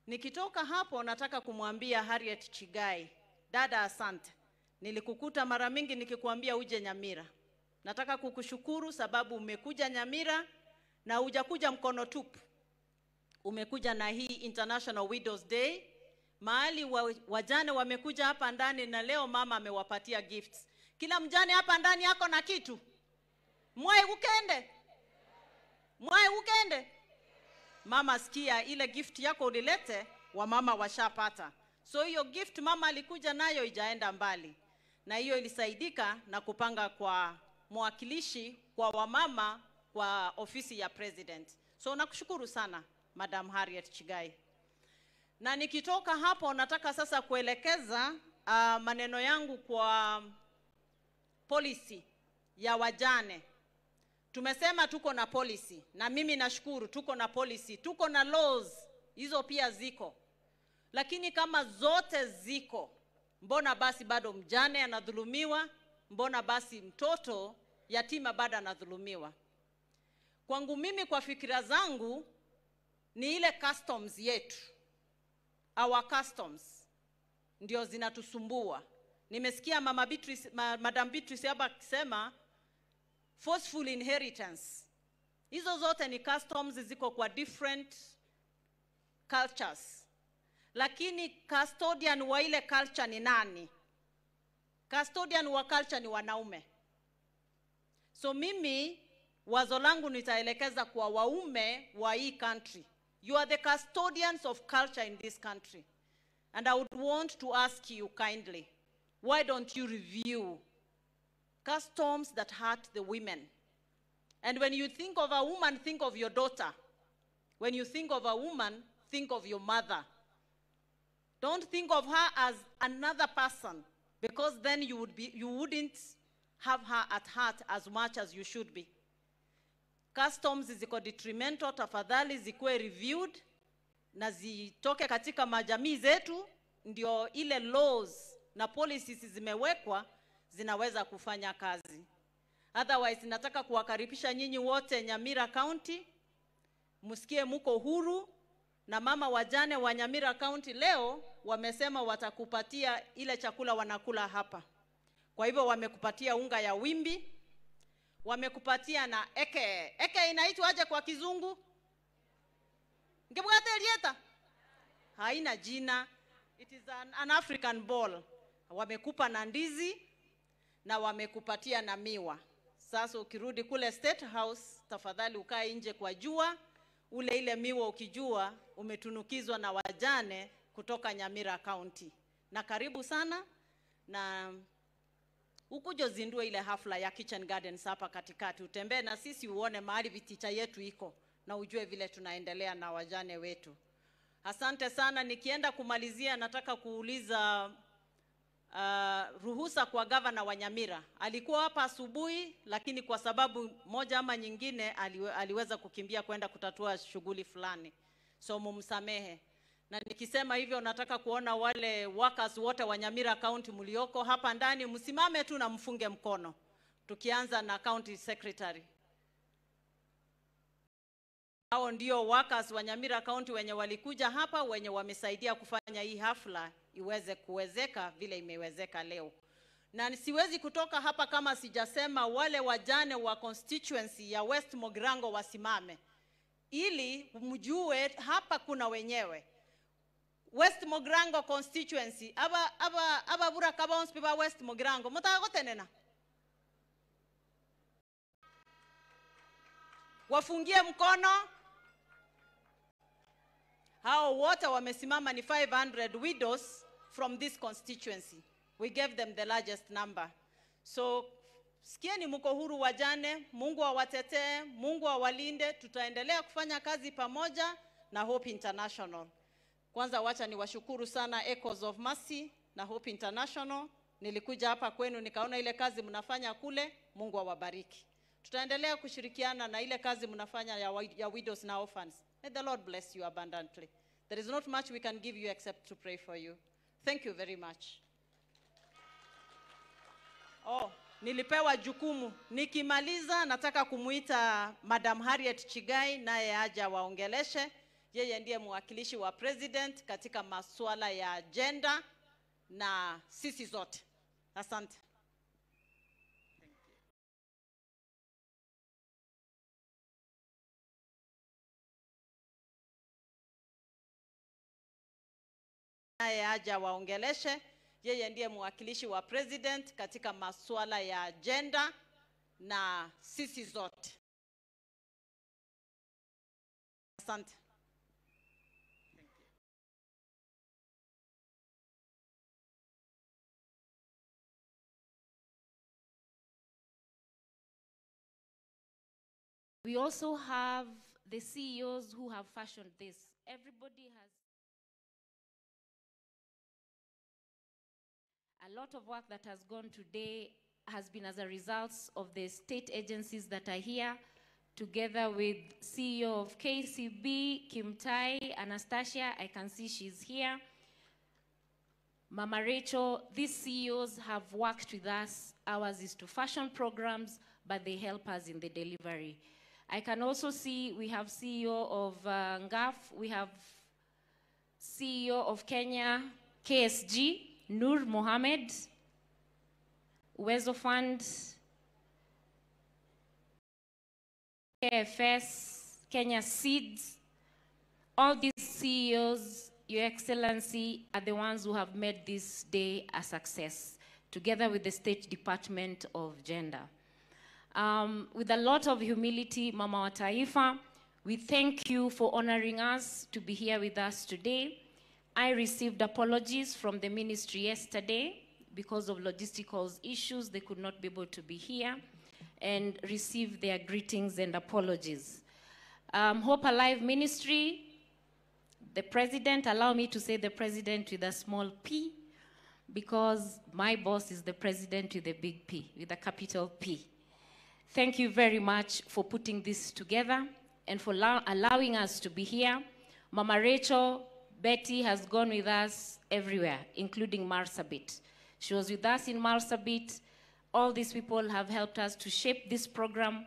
Nikitoka hapo nataka kumwambia Harriet Chigai, dada asante. Nilikukuta mara mingi nikikuambia uje Nyamira. Nataka kukushukuru sababu umekuja Nyamira na hujakuja mkono tupu. Umekuja na hii International Widows Day, mahali wajane wamekuja hapa ndani, na leo mama amewapatia gifts. Kila mjane hapa ndani yako na kitu. Mwai ukende. Mwai ukende. Mama sikia, ile gift yako ulilete, wamama washapata. So hiyo gift mama alikuja nayo ijaenda mbali, na hiyo ilisaidika na kupanga kwa mwakilishi kwa wamama kwa ofisi ya president. So nakushukuru sana Madam Harriet Chigai. Na nikitoka hapo nataka sasa kuelekeza maneno yangu kwa policy ya wajane. Tumesema tuko na policy, na mimi nashukuru tuko na policy, tuko na laws, hizo pia ziko. Lakini kama zote ziko, mbona basi bado mjane anadhulumiwa? Mbona basi mtoto yatima bado anadhulumiwa? Kwangu mimi, kwa fikira zangu, ni ile customs yetu, our customs ndio zinatusumbua. Nimesikia Madam Beatrice hapa akisema forceful inheritance. Hizo zote ni customs, ziko kwa different cultures. Lakini custodian wa ile culture ni nani? Custodian wa culture ni wanaume. So mimi wazo langu nitaelekeza kwa waume wa hii country. You are the custodians of culture in this country. And I would want to ask you kindly, why don't you review customs that hurt the women? And when you think of a woman, think of your daughter. When you think of a woman, think of your mother. Don't think of her as another person, because then you wouldn't have her at heart as much as you should be. Customs ziko detrimental, tafadhali zikuwe reviewed na zitoke katika majamii zetu, ndio ile laws na policies zimewekwa zinaweza kufanya kazi. Otherwise, nataka kuwakaribisha nyinyi wote Nyamira County, msikie muko huru, na mama wajane wa Nyamira County leo wamesema watakupatia ile chakula wanakula hapa. Kwa hivyo wamekupatia unga ya wimbi, wamekupatia na eke. Eke inaitwa aje kwa Kizungu? Ngebwate lieta? Haina jina. It is an African ball. Wamekupa na ndizi na wamekupatia na miwa. Sasa ukirudi kule State House, tafadhali ukae nje kwa jua, ule ile miwa ukijua umetunukizwa na wajane kutoka Nyamira County. Na karibu sana, na ukujo zindue ile hafla ya Kitchen Gardens hapa katikati. Utembee na sisi uone mahali viticha yetu iko na ujue vile tunaendelea na wajane wetu. Asante sana. Nikienda kumalizia, nataka kuuliza ruhusa kwa gavana wa Nyamira. Alikuwa hapa asubuhi, lakini kwa sababu moja ama nyingine aliweza kukimbia kwenda kutatua shughuli fulani. So mumsamehe. Na nikisema hivyo, nataka kuona wale workers wote wa Nyamira County mlioko hapa ndani, msimame tu na mfunge mkono. Tukianza na County Secretary. Hao ndio workers wa Nyamira County wenye walikuja hapa, wenye wamesaidia kufanya hii hafla iweze kuwezeka vile imewezeka leo. Na siwezi kutoka hapa kama sijasema wale wajane wa constituency ya West Mogirango wasimame, ili mjue hapa kuna wenyewe. West Mogirango constituency, aba bura kabons piba West Mogirango, mutagotenena. Wafungie mkono. Hao wote wamesimama ni 500 widows from this constituency. We gave them the largest number. So sikieni mko huru wajane, Mungu awatetee, Mungu awalinde. Tutaendelea kufanya kazi pamoja na Hope International. Kwanza wacha niwashukuru sana Echoes of Mercy na Hope International. Nilikuja hapa kwenu nikaona ile kazi mnafanya kule, Mungu awabariki. Tutaendelea kushirikiana na ile kazi mnafanya ya widows na orphans. May the Lord bless you abundantly. There is not much we can give you except to pray for you. Thank you very much. Nilipewa jukumu. Nikimaliza nataka kumuita Madam Harriet Chigai naye aje waongeleshe. Yeye ndiye mwakilishi wa president katika masuala ya gender na sisi zote. Asante. Naye aje waongeleshe. Yeye ndiye mwakilishi wa president katika masuala ya gender na sisi zote. Asante. We also have the CEOs who have fashioned this. Everybody has a lot of work that has gone today has been as a result of the state agencies that are here, together with CEO of KCB, Kim Tai, Anastasia, I can see she's here. Mama Rachel, these CEOs have worked with us. Ours is to fashion programs, but they help us in the delivery. I can also see we have CEO of NGAF, we have CEO of Kenya, KSG, Nur Mohammed, Uwezo Fund, KFS, Kenya Seeds. All these CEOs, Your Excellency, are the ones who have made this day a success, together with the State Department of Gender. With a lot of humility, Mama wa Taifa, we thank you for honoring us to be here with us today. I received apologies from the ministry yesterday because of logistical issues. They could not be able to be here, and received their greetings and apologies. Hope Alive Ministry, the president, allow me to say the president with a small p, because my boss is the president with a big P, with a capital P. Thank you very much for putting this together and for allowing us to be here. Mama Rachel, Betty has gone with us everywhere, including Marsabit. She was with us in Marsabit. All these people have helped us to shape this program,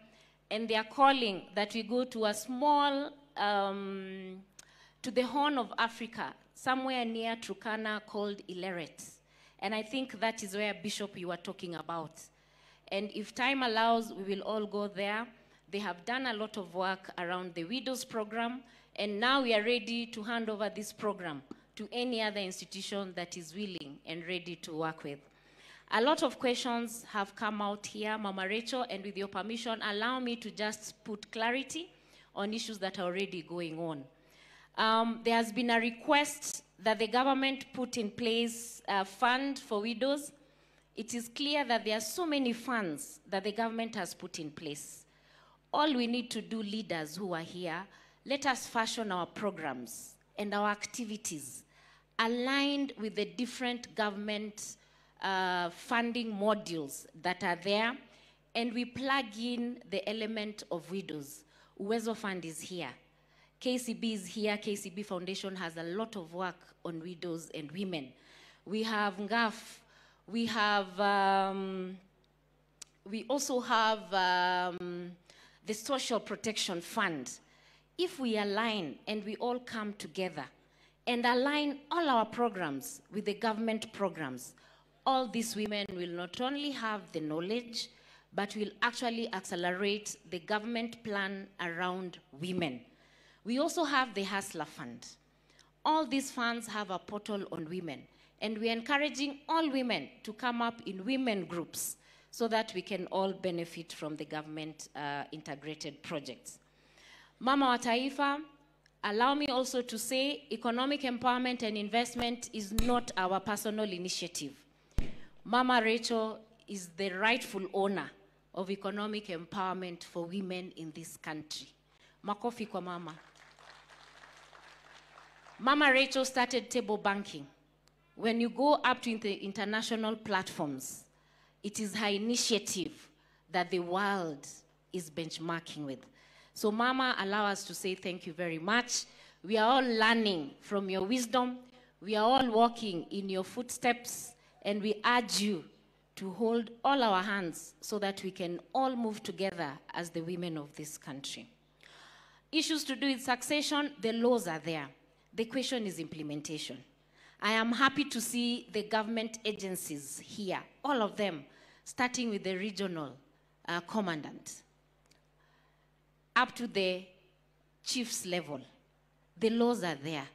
and they are calling that we go to a small, to the Horn of Africa, somewhere near Turkana, called Ileret. And I think that is where, Bishop, you are talking about. And if time allows, we will all go there. They have done a lot of work around the Widows program, and now we are ready to hand over this program to any other institution that is willing and ready to work with. A lot of questions have come out here, Mama Rachel, and with your permission, allow me to just put clarity on issues that are already going on. There has been a request that the government put in place a fund for widows. It is clear that there are so many funds that the government has put in place. All we need to do, leaders who are here, let us fashion our programs and our activities aligned with the different government funding modules that are there, and we plug in the element of widows. Uwezo Fund is here. KCB is here. KCB Foundation has a lot of work on widows and women. We have NGAF. We have, we also have the Social Protection Fund. If we align and we all come together and align all our programs with the government programs, all these women will not only have the knowledge, but will actually accelerate the government plan around women. We also have the Hustler Fund. All these funds have a portal on women, and we are encouraging all women to come up in women groups so that we can all benefit from the government integrated projects. Mama wa Taifa, allow me also to say economic empowerment and investment is not our personal initiative. Mama Rachel is the rightful owner of economic empowerment for women in this country. Makofi kwa mama. Mama Rachel started table banking. When you go up to the international platforms, it is her initiative that the world is benchmarking with. So Mama, allow us to say thank you very much. We are all learning from your wisdom. We are all walking in your footsteps, and we urge you to hold all our hands so that we can all move together as the women of this country. Issues to do with succession, the laws are there. The question is implementation. I am happy to see the government agencies here, all of them, starting with the regional commandant, up to the chief's level. The laws are there.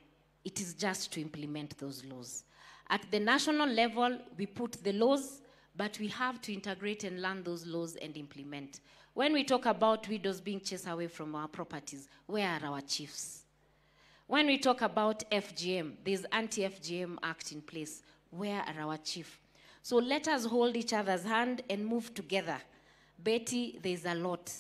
It is just to implement those laws. At the national level, we put the laws, but we have to integrate and learn those laws and implement. When we talk about widows being chased away from our properties, where are our chiefs? When we talk about FGM, there's Anti-FGM Act in place. Where are our chiefs? So let us hold each other's hand and move together. Betty, there's a lot.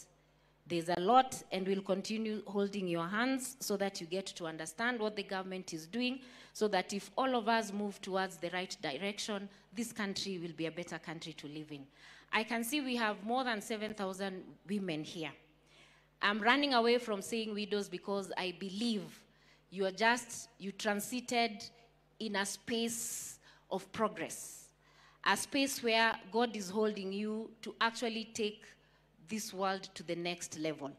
There's a lot, and we'll continue holding your hands so that you get to understand what the government is doing, so that if all of us move towards the right direction, this country will be a better country to live in. I can see we have more than 7,000 women here. I'm running away from saying widows because I believe you transited in a space of progress, a space where God is holding you to actually take this world to the next level.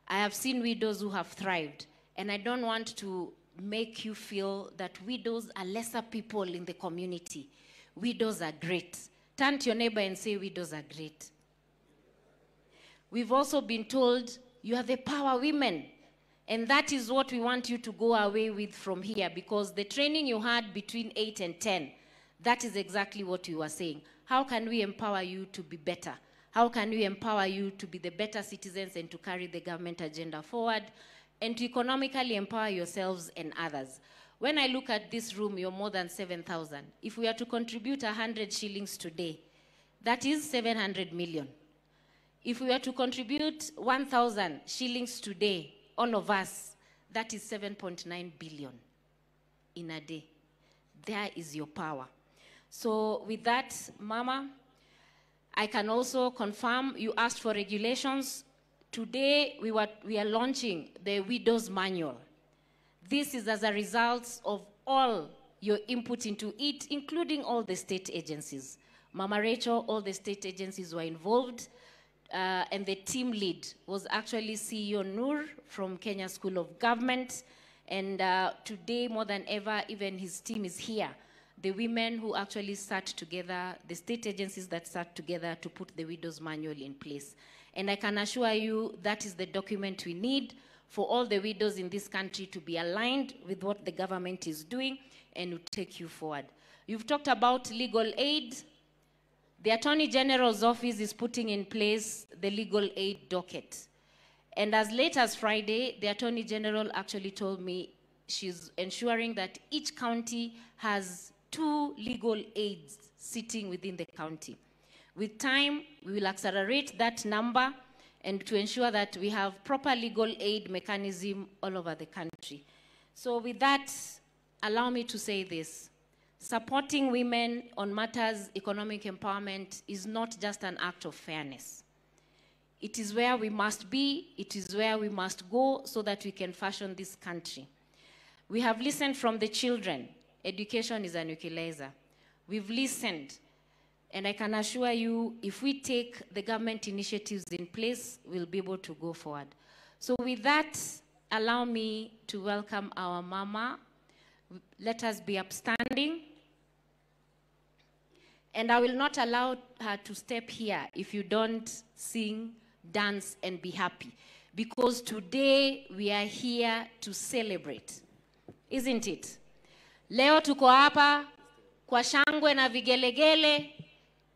I have seen widows who have thrived, and I don't want to make you feel that widows are lesser people in the community. Widows are great. Turn to your neighbor and say, widows are great. We've also been told you are the power women, and that is what we want you to go away with from here, because the training you had between 8 and 10, that is exactly what you were saying. How can we empower you to be better? How can we empower you to be the better citizens and to carry the government agenda forward and to economically empower yourselves and others? When I look at this room, you're more than 7,000. If we are to contribute 100 shillings today, that is 700 million. If we are to contribute 1,000 shillings today, all of us, that is 7.9 billion in a day. There is your power. So with that, Mama, I can also confirm you asked for regulations. Today, we are launching the Widow's Manual. This is as a result of all your input into it, including all the state agencies. Mama Rachel, all the state agencies were involved, and the team lead was actually CEO Noor from Kenya School of Government. And today, more than ever, even his team is here. The women who actually sat together, the state agencies that sat together to put the Widow's Manual in place. And I can assure you that is the document we need for all the widows in this country to be aligned with what the government is doing and to take you forward. You've talked about legal aid. The Attorney General's office is putting in place the legal aid docket. And as late as Friday, the Attorney General actually told me she's ensuring that each county has 2 legal aids sitting within the county. With time, we will accelerate that number and to ensure that we have proper legal aid mechanism all over the country. So with that, allow me to say this. Supporting women on matters economic empowerment is not just an act of fairness. It is where we must be, it is where we must go so that we can fashion this country. We have listened from the children. Education is an equalizer. We've listened, and I can assure you, if we take the government initiatives in place, we'll be able to go forward. So with that, allow me to welcome our Mama. Let us be upstanding. And I will not allow her to step here if you don't sing, dance, and be happy. Because today we are here to celebrate. Isn't it? Leo tuko hapa kwa shangwe na vigelegele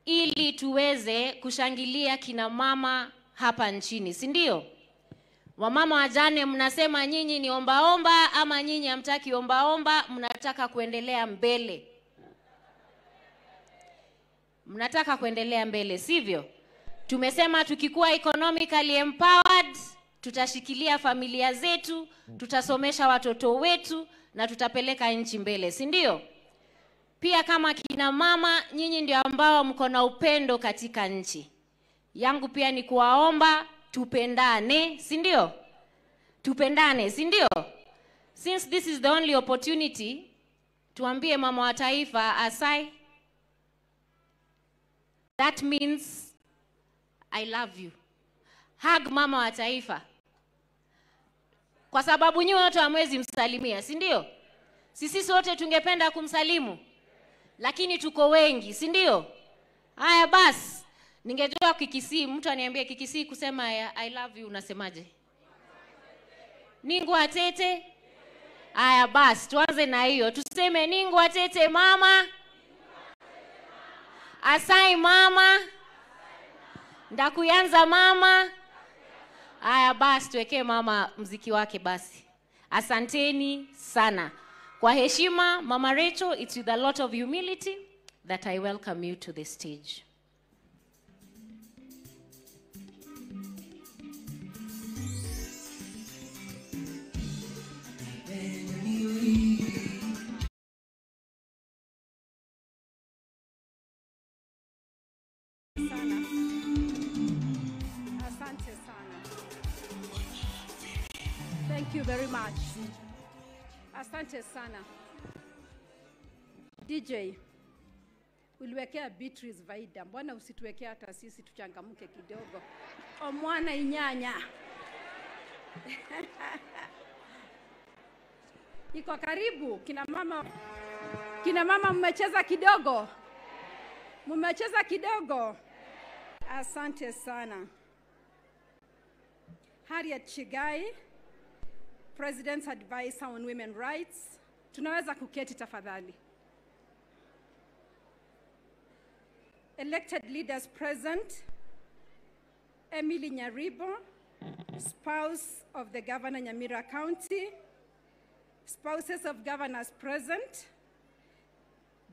ili tuweze kushangilia kina mama hapa nchini, si ndio? Wamama wajane mnasema nyinyi ni ombaomba ama nyinyi hamtaki ombaomba, mnataka kuendelea mbele. Mnataka kuendelea mbele, sivyo? Tumesema tukikuwa economically empowered, tutashikilia familia zetu, tutasomesha watoto wetu na tutapeleka nchi mbele, si ndio? Pia kama kina mama, nyinyi ndio ambao mko na upendo katika nchi. Yangu pia ni kuwaomba tupendane, si ndio? Tupendane, si ndio? Since this is the only opportunity, tuambie mama wa taifa asai. That means I love you. Hug mama wa taifa. Kwa sababu nyinyi wote hamwezi msalimia, si ndio? Sisi sote tungependa kumsalimu. Lakini tuko wengi, si ndio? Haya basi, ningejua Kikisii, mtu aniambie Kikisii kusema I love you unasemaje? Ningu atete? Haya basi, tuanze na hiyo. Tuseme ningu atete mama. Asai mama. Ndakuyanza mama. Haya basi, tuwekee mama mziki wake basi. Asanteni sana. Kwa heshima, Mama Rachel, it's with a lot of humility that I welcome you to the stage. Asante sana. DJ, uliwekea Beatrice Vaida, mbona usituwekea hata sisi tuchangamke kidogo? Omwana inyanya. Iko karibu kina mama. Kina mama mmecheza kidogo? Mmecheza kidogo? Asante sana. Harriet Chigai, President's Advisor on Women Rights. Tunaweza kuketi tafadhali. Elected leaders present, Emily Nyaribo, spouse of the Governor Nyamira County, spouses of governors present,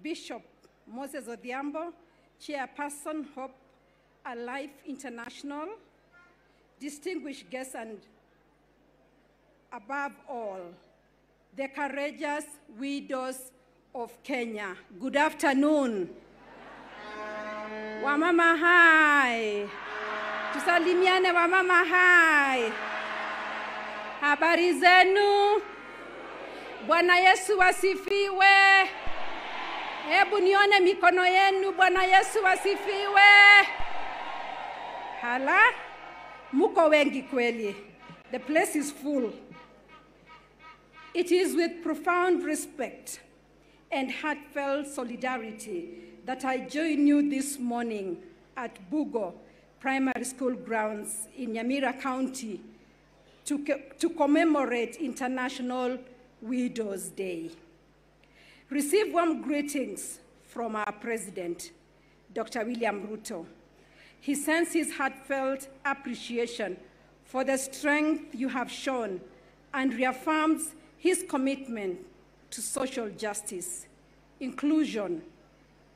Bishop Moses Odhiambo, Chairperson Hope Alive International, distinguished guests, and above all, the courageous widows of Kenya. Good afternoon. Wamama hai. Tusalimiane wamama hai. Habari zenu? Bwana Yesu wasifiwe. Hebu nione mikono yenu. Bwana Yesu wasifiwe. Hala? Muko wengi kweli. The place is full. It is with profound respect and heartfelt solidarity that I join you this morning at Bugo Primary School grounds in Nyamira County to commemorate International Widows' Day. Receive warm greetings from our President, Dr. William Ruto. He sends his heartfelt appreciation for the strength you have shown and reaffirms his commitment to social justice, inclusion,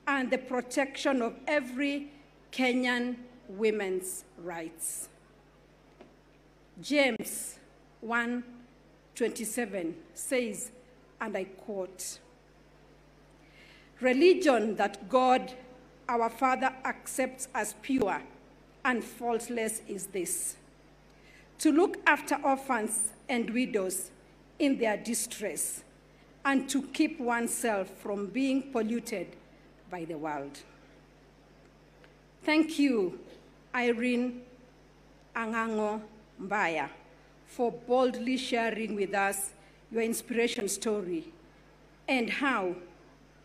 and the protection of every Kenyan women's rights. James 1:27 says, and I quote, "Religion that God, our Father, accepts as pure and faultless is this: to look after orphans and widows in their distress, and to keep oneself from being polluted by the world." Thank you, Irene Angango Mbaya, for boldly sharing with us your inspiration story and how,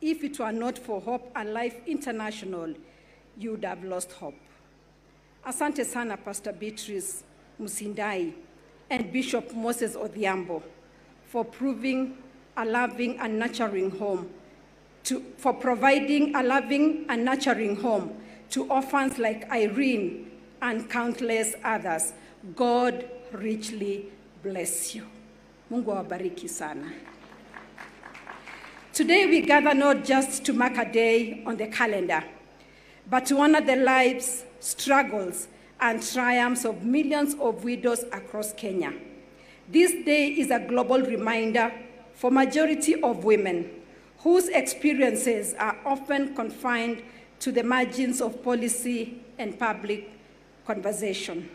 if it were not for Hope Alive International, you would have lost hope. Asante sana, Pastor Beatrice Musindai and Bishop Moses Odhiambo, for proving a loving and nurturing home, for providing a loving and nurturing home to orphans like Irene and countless others. God richly bless you. Mungu awabariki sana. Today we gather not just to mark a day on the calendar, but to honor the lives, struggles, and triumphs of millions of widows across Kenya. This day is a global reminder for majority of women whose experiences are often confined to the margins of policy and public conversation.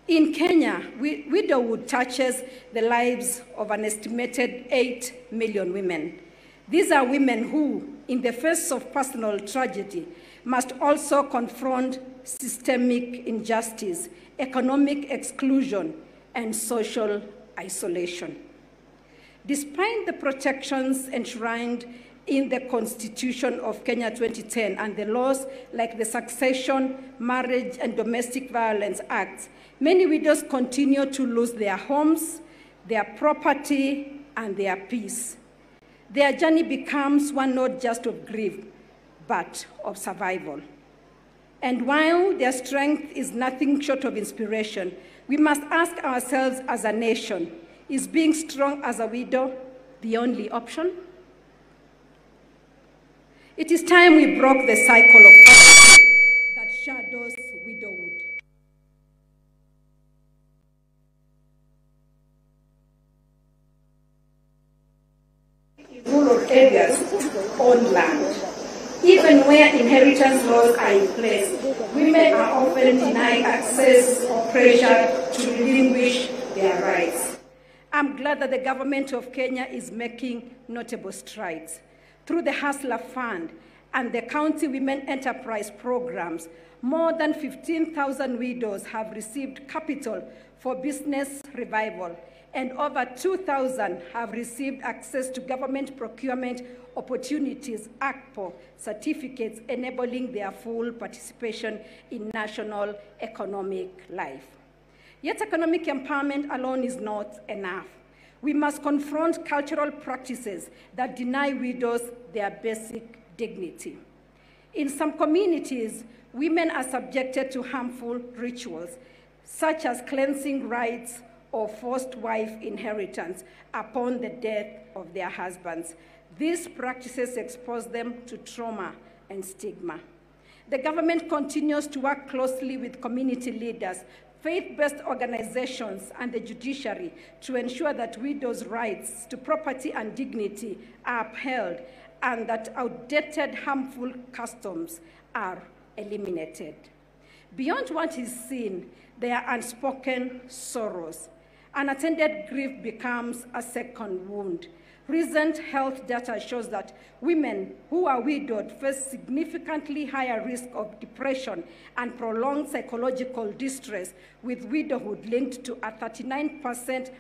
In Kenya, widowhood touches the lives of an estimated 8 million women. These are women who, in the face of personal tragedy, must also confront systemic injustice, economic exclusion, and social isolation. Despite the protections enshrined in the Constitution of Kenya 2010 and the laws like the Succession, Marriage, and Domestic Violence Acts, many widows continue to lose their homes, their property, and their peace. Their journey becomes one not just of grief, but of survival. And while their strength is nothing short of inspiration, we must ask ourselves as a nation, is being strong as a widow the only option? It is time we broke the cycle of poverty that shadows widowhood. In rural areas on land, even where inheritance laws are in place, women are often denied access or pressure to relinquish their rights. I'm glad that the government of Kenya is making notable strides. Through the Hustler Fund and the County Women Enterprise programs, more than 15,000 widows have received capital for business revival, and over 2,000 have received access to government procurement opportunities, ACPO certificates, enabling their full participation in national economic life. Yet economic empowerment alone is not enough. We must confront cultural practices that deny widows their basic dignity. In some communities, women are subjected to harmful rituals, such as cleansing rites or forced wife inheritance upon the death of their husbands. These practices expose them to trauma and stigma. The government continues to work closely with community leaders, faith-based organizations, and the judiciary to ensure that widows' rights to property and dignity are upheld and that outdated, harmful customs are eliminated. Beyond what is seen, there are unspoken sorrows. Unattended grief becomes a second wound. Recent health data shows that women who are widowed face significantly higher risk of depression and prolonged psychological distress, with widowhood linked to a 39%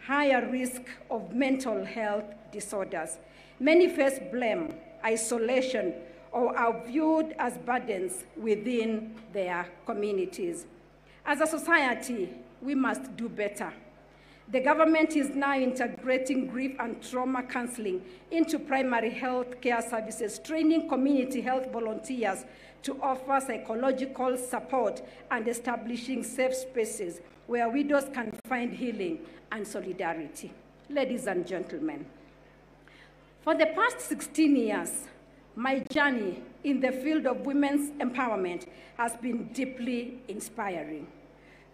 higher risk of mental health disorders. Many face blame, isolation, or are viewed as burdens within their communities. As a society, we must do better. The government is now integrating grief and trauma counseling into primary health care services, training community health volunteers to offer psychological support and establishing safe spaces where widows can find healing and solidarity. Ladies and gentlemen, for the past 16 years, my journey in the field of women's empowerment has been deeply inspiring.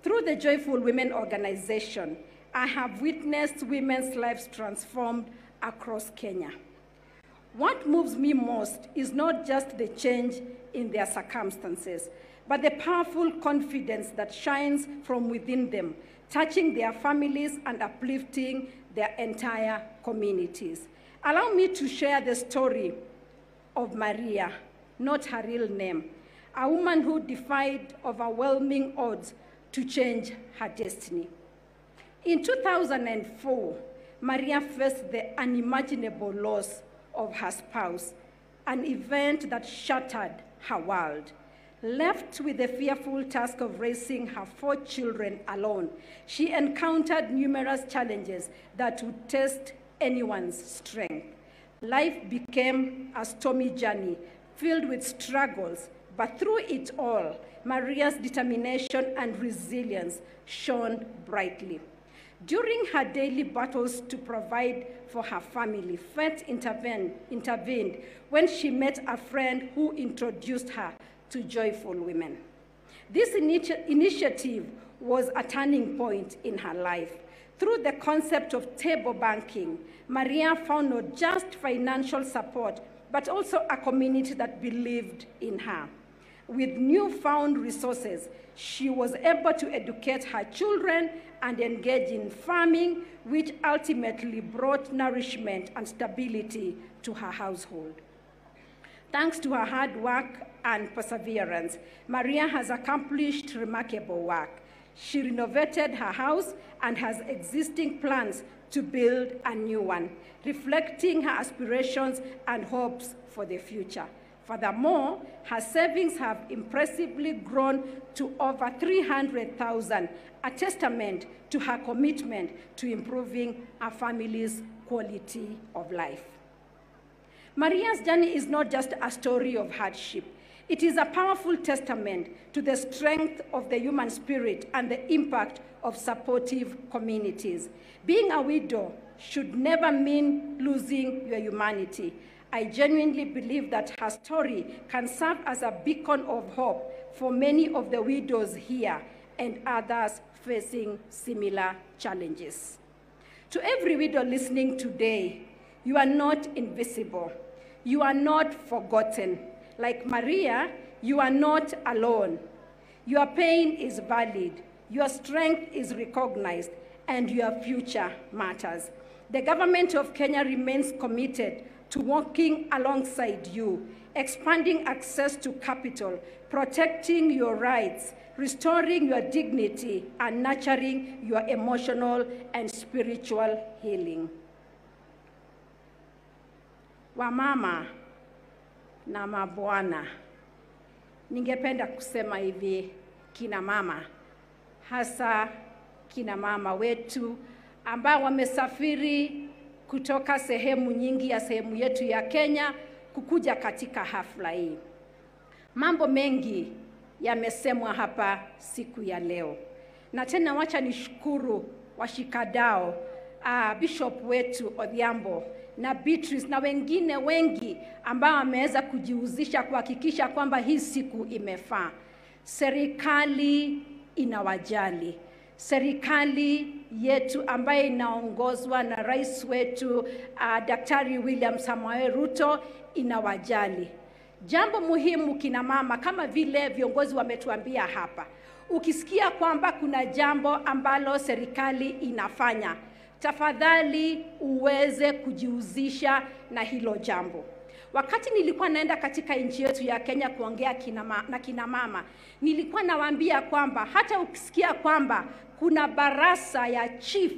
Through the Joyful Women organization, I have witnessed women's lives transformed across Kenya. What moves me most is not just the change in their circumstances, but the powerful confidence that shines from within them, touching their families and uplifting their entire communities. Allow me to share the story of Maria, not her real name, a woman who defied overwhelming odds to change her destiny. In 2004, Maria faced the unimaginable loss of her spouse, an event that shattered her world. Left with the fearful task of raising her 4 children alone, she encountered numerous challenges that would test anyone's strength. Life became a stormy journey filled with struggles, but through it all, Maria's determination and resilience shone brightly. During her daily battles to provide for her family, fate intervened when she met a friend who introduced her to Joyful Women. This initiative was a turning point in her life. Through the concept of table banking, Maria found not just financial support, but also a community that believed in her. With newfound resources, she was able to educate her children and engage in farming, which ultimately brought nourishment and stability to her household. Thanks to her hard work and perseverance, Maria has accomplished remarkable work. She renovated her house and has existing plans to build a new one, reflecting her aspirations and hopes for the future. Furthermore, her savings have impressively grown to over 300,000, a testament to her commitment to improving her family's quality of life. Maria's journey is not just a story of hardship. It is a powerful testament to the strength of the human spirit and the impact of supportive communities. Being a widow should never mean losing your humanity. I genuinely believe that her story can serve as a beacon of hope for many of the widows here and others facing similar challenges. To every widow listening today, you are not invisible. You are not forgotten. Like Maria, you are not alone. Your pain is valid. Your strength is recognized, and your future matters. The government of Kenya remains committed to working alongside you, expanding access to capital, protecting your rights, restoring your dignity, and nurturing your emotional and spiritual healing. Wamama na mabwana, ningependa kusema hivi, kina mama, hasa kina mama wetu ambao wamesafiri kutoka sehemu nyingi ya sehemu yetu ya Kenya kukuja katika hafla hii. Mambo mengi yamesemwa hapa siku ya leo. Na tena wacha nishukuru washikadau, Bishop wetu Odhiambo na Beatrice na wengine wengi ambao wameweza kujihusisha kuhakikisha kwamba hii siku imefaa. Serikali inawajali. Serikali yetu ambaye inaongozwa na rais wetu Daktari William Samoei Ruto inawajali. Jambo muhimu kina mama, kama vile viongozi wametuambia hapa, ukisikia kwamba kuna jambo ambalo serikali inafanya, tafadhali uweze kujihusisha na hilo jambo. Wakati nilikuwa naenda katika nchi yetu ya Kenya kuongea na kina mama, nilikuwa nawaambia kwamba hata ukisikia kwamba kuna barasa ya chief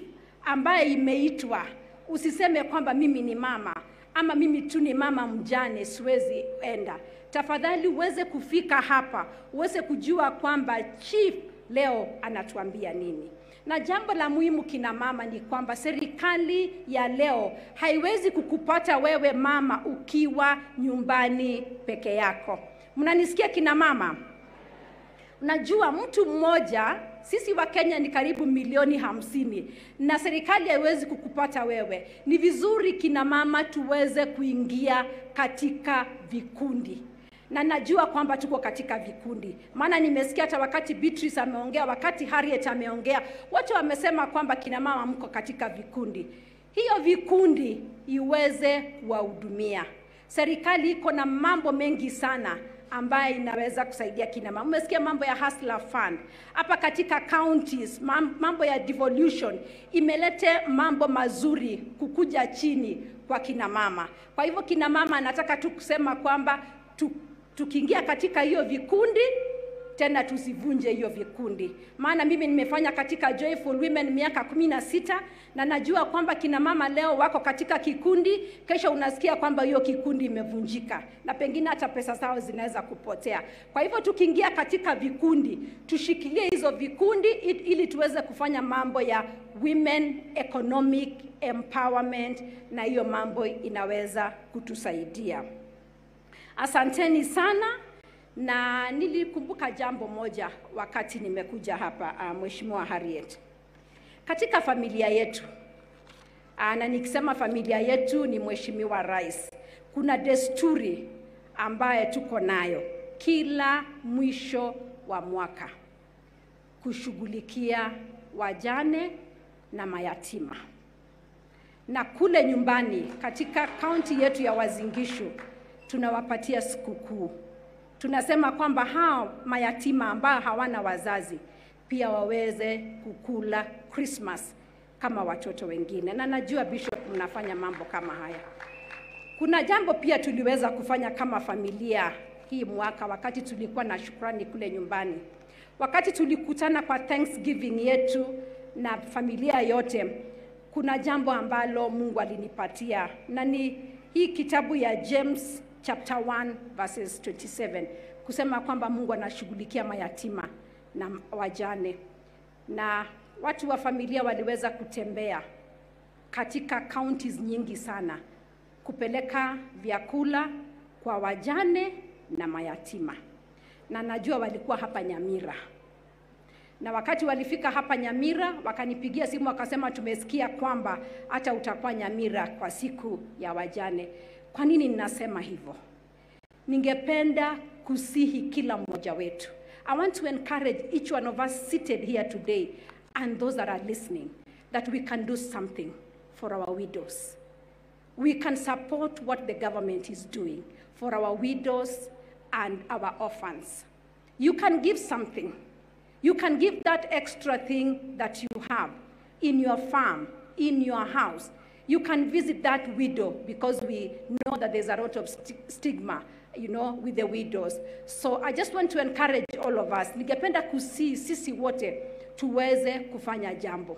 ambaye imeitwa, usiseme kwamba mimi ni mama ama mimi tu ni mama mjane siwezi enda. Tafadhali uweze kufika hapa, uweze kujua kwamba chief leo anatuambia nini. Na jambo la muhimu kina mama ni kwamba serikali ya leo haiwezi kukupata wewe mama ukiwa nyumbani peke yako. Mnanisikia kina mama? Unajua mtu mmoja, sisi wa Kenya ni karibu milioni 50 na serikali haiwezi kukupata wewe. Ni vizuri kina mama tuweze kuingia katika vikundi. Na najua kwamba tuko katika vikundi. Maana nimesikia hata wakati Beatrice ameongea, wakati Harriet ameongea, wote wamesema kwamba kina mama mko katika vikundi. Hiyo vikundi iweze kuwahudumia. Serikali iko na mambo mengi sana ambaye inaweza kusaidia kina mama. Umesikia mambo ya Hustler Fund. Hapa katika counties, mambo ya devolution imelete mambo mazuri kukuja chini kwa kina mama. Kwa hivyo kina mama nataka tu kusema kwamba tukiingia katika hiyo vikundi, tena tusivunje hiyo vikundi. Maana mimi nimefanya katika Joyful Women miaka 16 na najua kwamba kina mama leo wako katika kikundi, kesho unasikia kwamba hiyo kikundi imevunjika na pengine hata pesa zao zinaweza kupotea. Kwa hivyo tukiingia katika vikundi, tushikilie hizo vikundi ili tuweze kufanya mambo ya women economic empowerment, na hiyo mambo inaweza kutusaidia. Asanteni sana. Na nilikumbuka jambo moja wakati nimekuja hapa, Mheshimiwa Harriet. Katika familia yetu, na nikisema familia yetu ni Mheshimiwa Rais, kuna desturi ambaye tuko nayo kila mwisho wa mwaka kushughulikia wajane na mayatima. Na kule nyumbani katika kaunti yetu ya Uasin Gishu tunawapatia sikukuu. Tunasema kwamba hao mayatima ambao hawana wazazi pia waweze kukula Christmas kama watoto wengine. Na najua Bishop mnafanya mambo kama haya. Kuna jambo pia tuliweza kufanya kama familia hii mwaka wakati tulikuwa na shukrani kule nyumbani. Wakati tulikutana kwa Thanksgiving yetu na familia yote, kuna jambo ambalo Mungu alinipatia. Na ni hii kitabu ya James chapter 1 verses 27, kusema kwamba Mungu anashughulikia mayatima na wajane. Na watu wa familia waliweza kutembea katika counties nyingi sana kupeleka vyakula kwa wajane na mayatima. Na najua walikuwa hapa Nyamira. Na wakati walifika hapa Nyamira, wakanipigia simu wakasema tumesikia kwamba hata utakuwa Nyamira kwa siku ya wajane. Kwa nini ninasema hivyo? Ningependa kusihi kila mmoja wetu. I want to encourage each one of us seated here today and those that are listening that we can do something for our widows. We can support what the government is doing for our widows and our orphans. You can give something. You can give that extra thing that you have in your farm, in your house, you can visit that widow, because we know that there's a lot of stigma, you know, with the widows. So I just want to encourage all of us. Ningependa sisi wote tuweze kufanya jambo.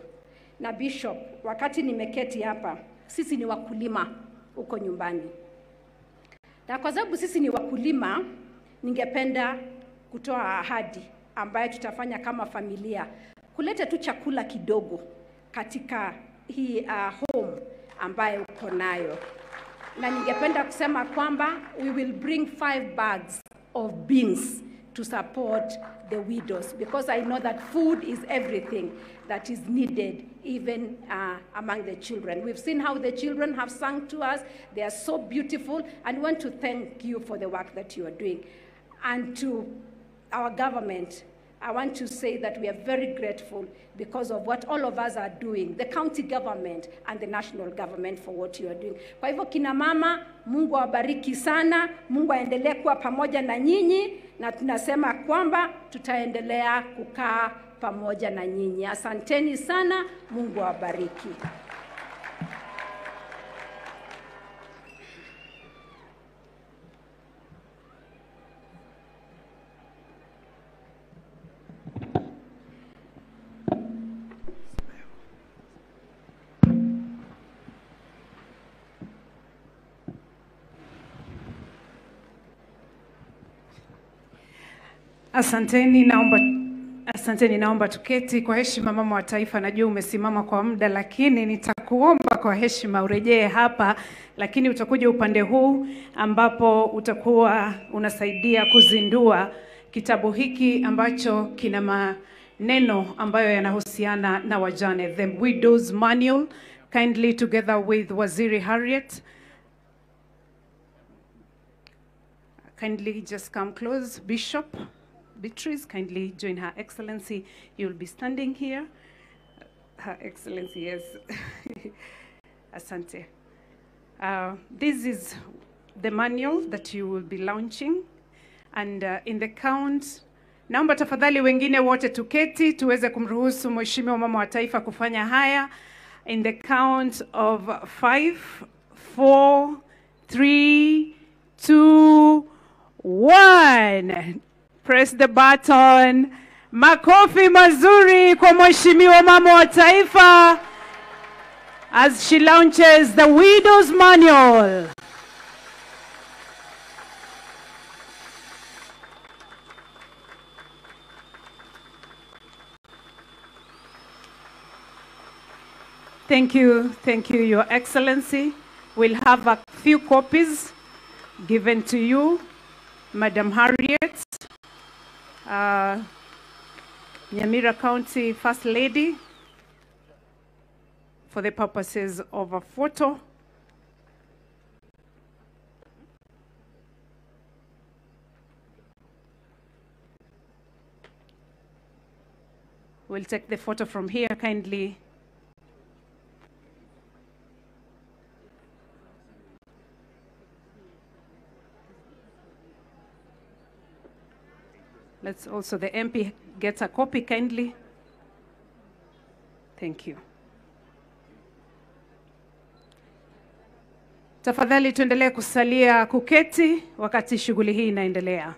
Na Bishop, wakati nimeketi hapa, sisi ni wakulima huko nyumbani. Na kwa sababu sisi ni wakulima, ningependa kutoa ahadi ambayo tutafanya kama familia. Kuleta tu chakula kidogo katika hii home ambayo uko nayo. Na ningependa kusema kwamba we will bring 5 bags of beans to support the widows, because I know that food is everything that is needed, even among the children. We've seen how the children have sung to us. They are so beautiful, and we want to thank you for the work that you are doing. And to our government, I want to say that we are very grateful because of what all of us are doing, the county government and the national government, for what you are doing. Kwa hivyo kina mama, Mungu awabariki sana, Mungu aendelee kuwa pamoja na nyinyi, na tunasema kwamba tutaendelea kukaa pamoja na nyinyi. Asanteni sana, Mungu awabariki. Asanteni, naomba tuketi kwa heshima. Mama wa Taifa, najua umesimama kwa muda, lakini nitakuomba kwa heshima urejee hapa, lakini utakuja upande huu ambapo utakuwa unasaidia kuzindua kitabu hiki ambacho kina maneno ambayo yanahusiana na wajane, The Widow's Manual, kindly together with Waziri Harriet. Kindly just come close. Bishop Beatrice, kindly join Her Excellency. You'll be standing here. Her Excellency, yes. Asante. This is the manual that you will be launching. And in the count, naomba tafadhali wengine wote tuketi, tuweze kumruhusu Mheshimiwa Mama wa Taifa kufanya haya. In the count of 5, 4, 3, 2, 1. Press the button. Makofi mazuri kwa Mheshimiwa Mama wa Taifa as she launches the Widow's Manual. Thank you, Your Excellency. We'll have a few copies given to you, Madam Harriet, Nyamira County First Lady, for the purposes of a photo. We'll take the photo from here, kindly. Let's also, the MP gets a copy, kindly. Thank you. Tafadhali tuendelee kusalia kuketi wakati shughuli hii inaendelea.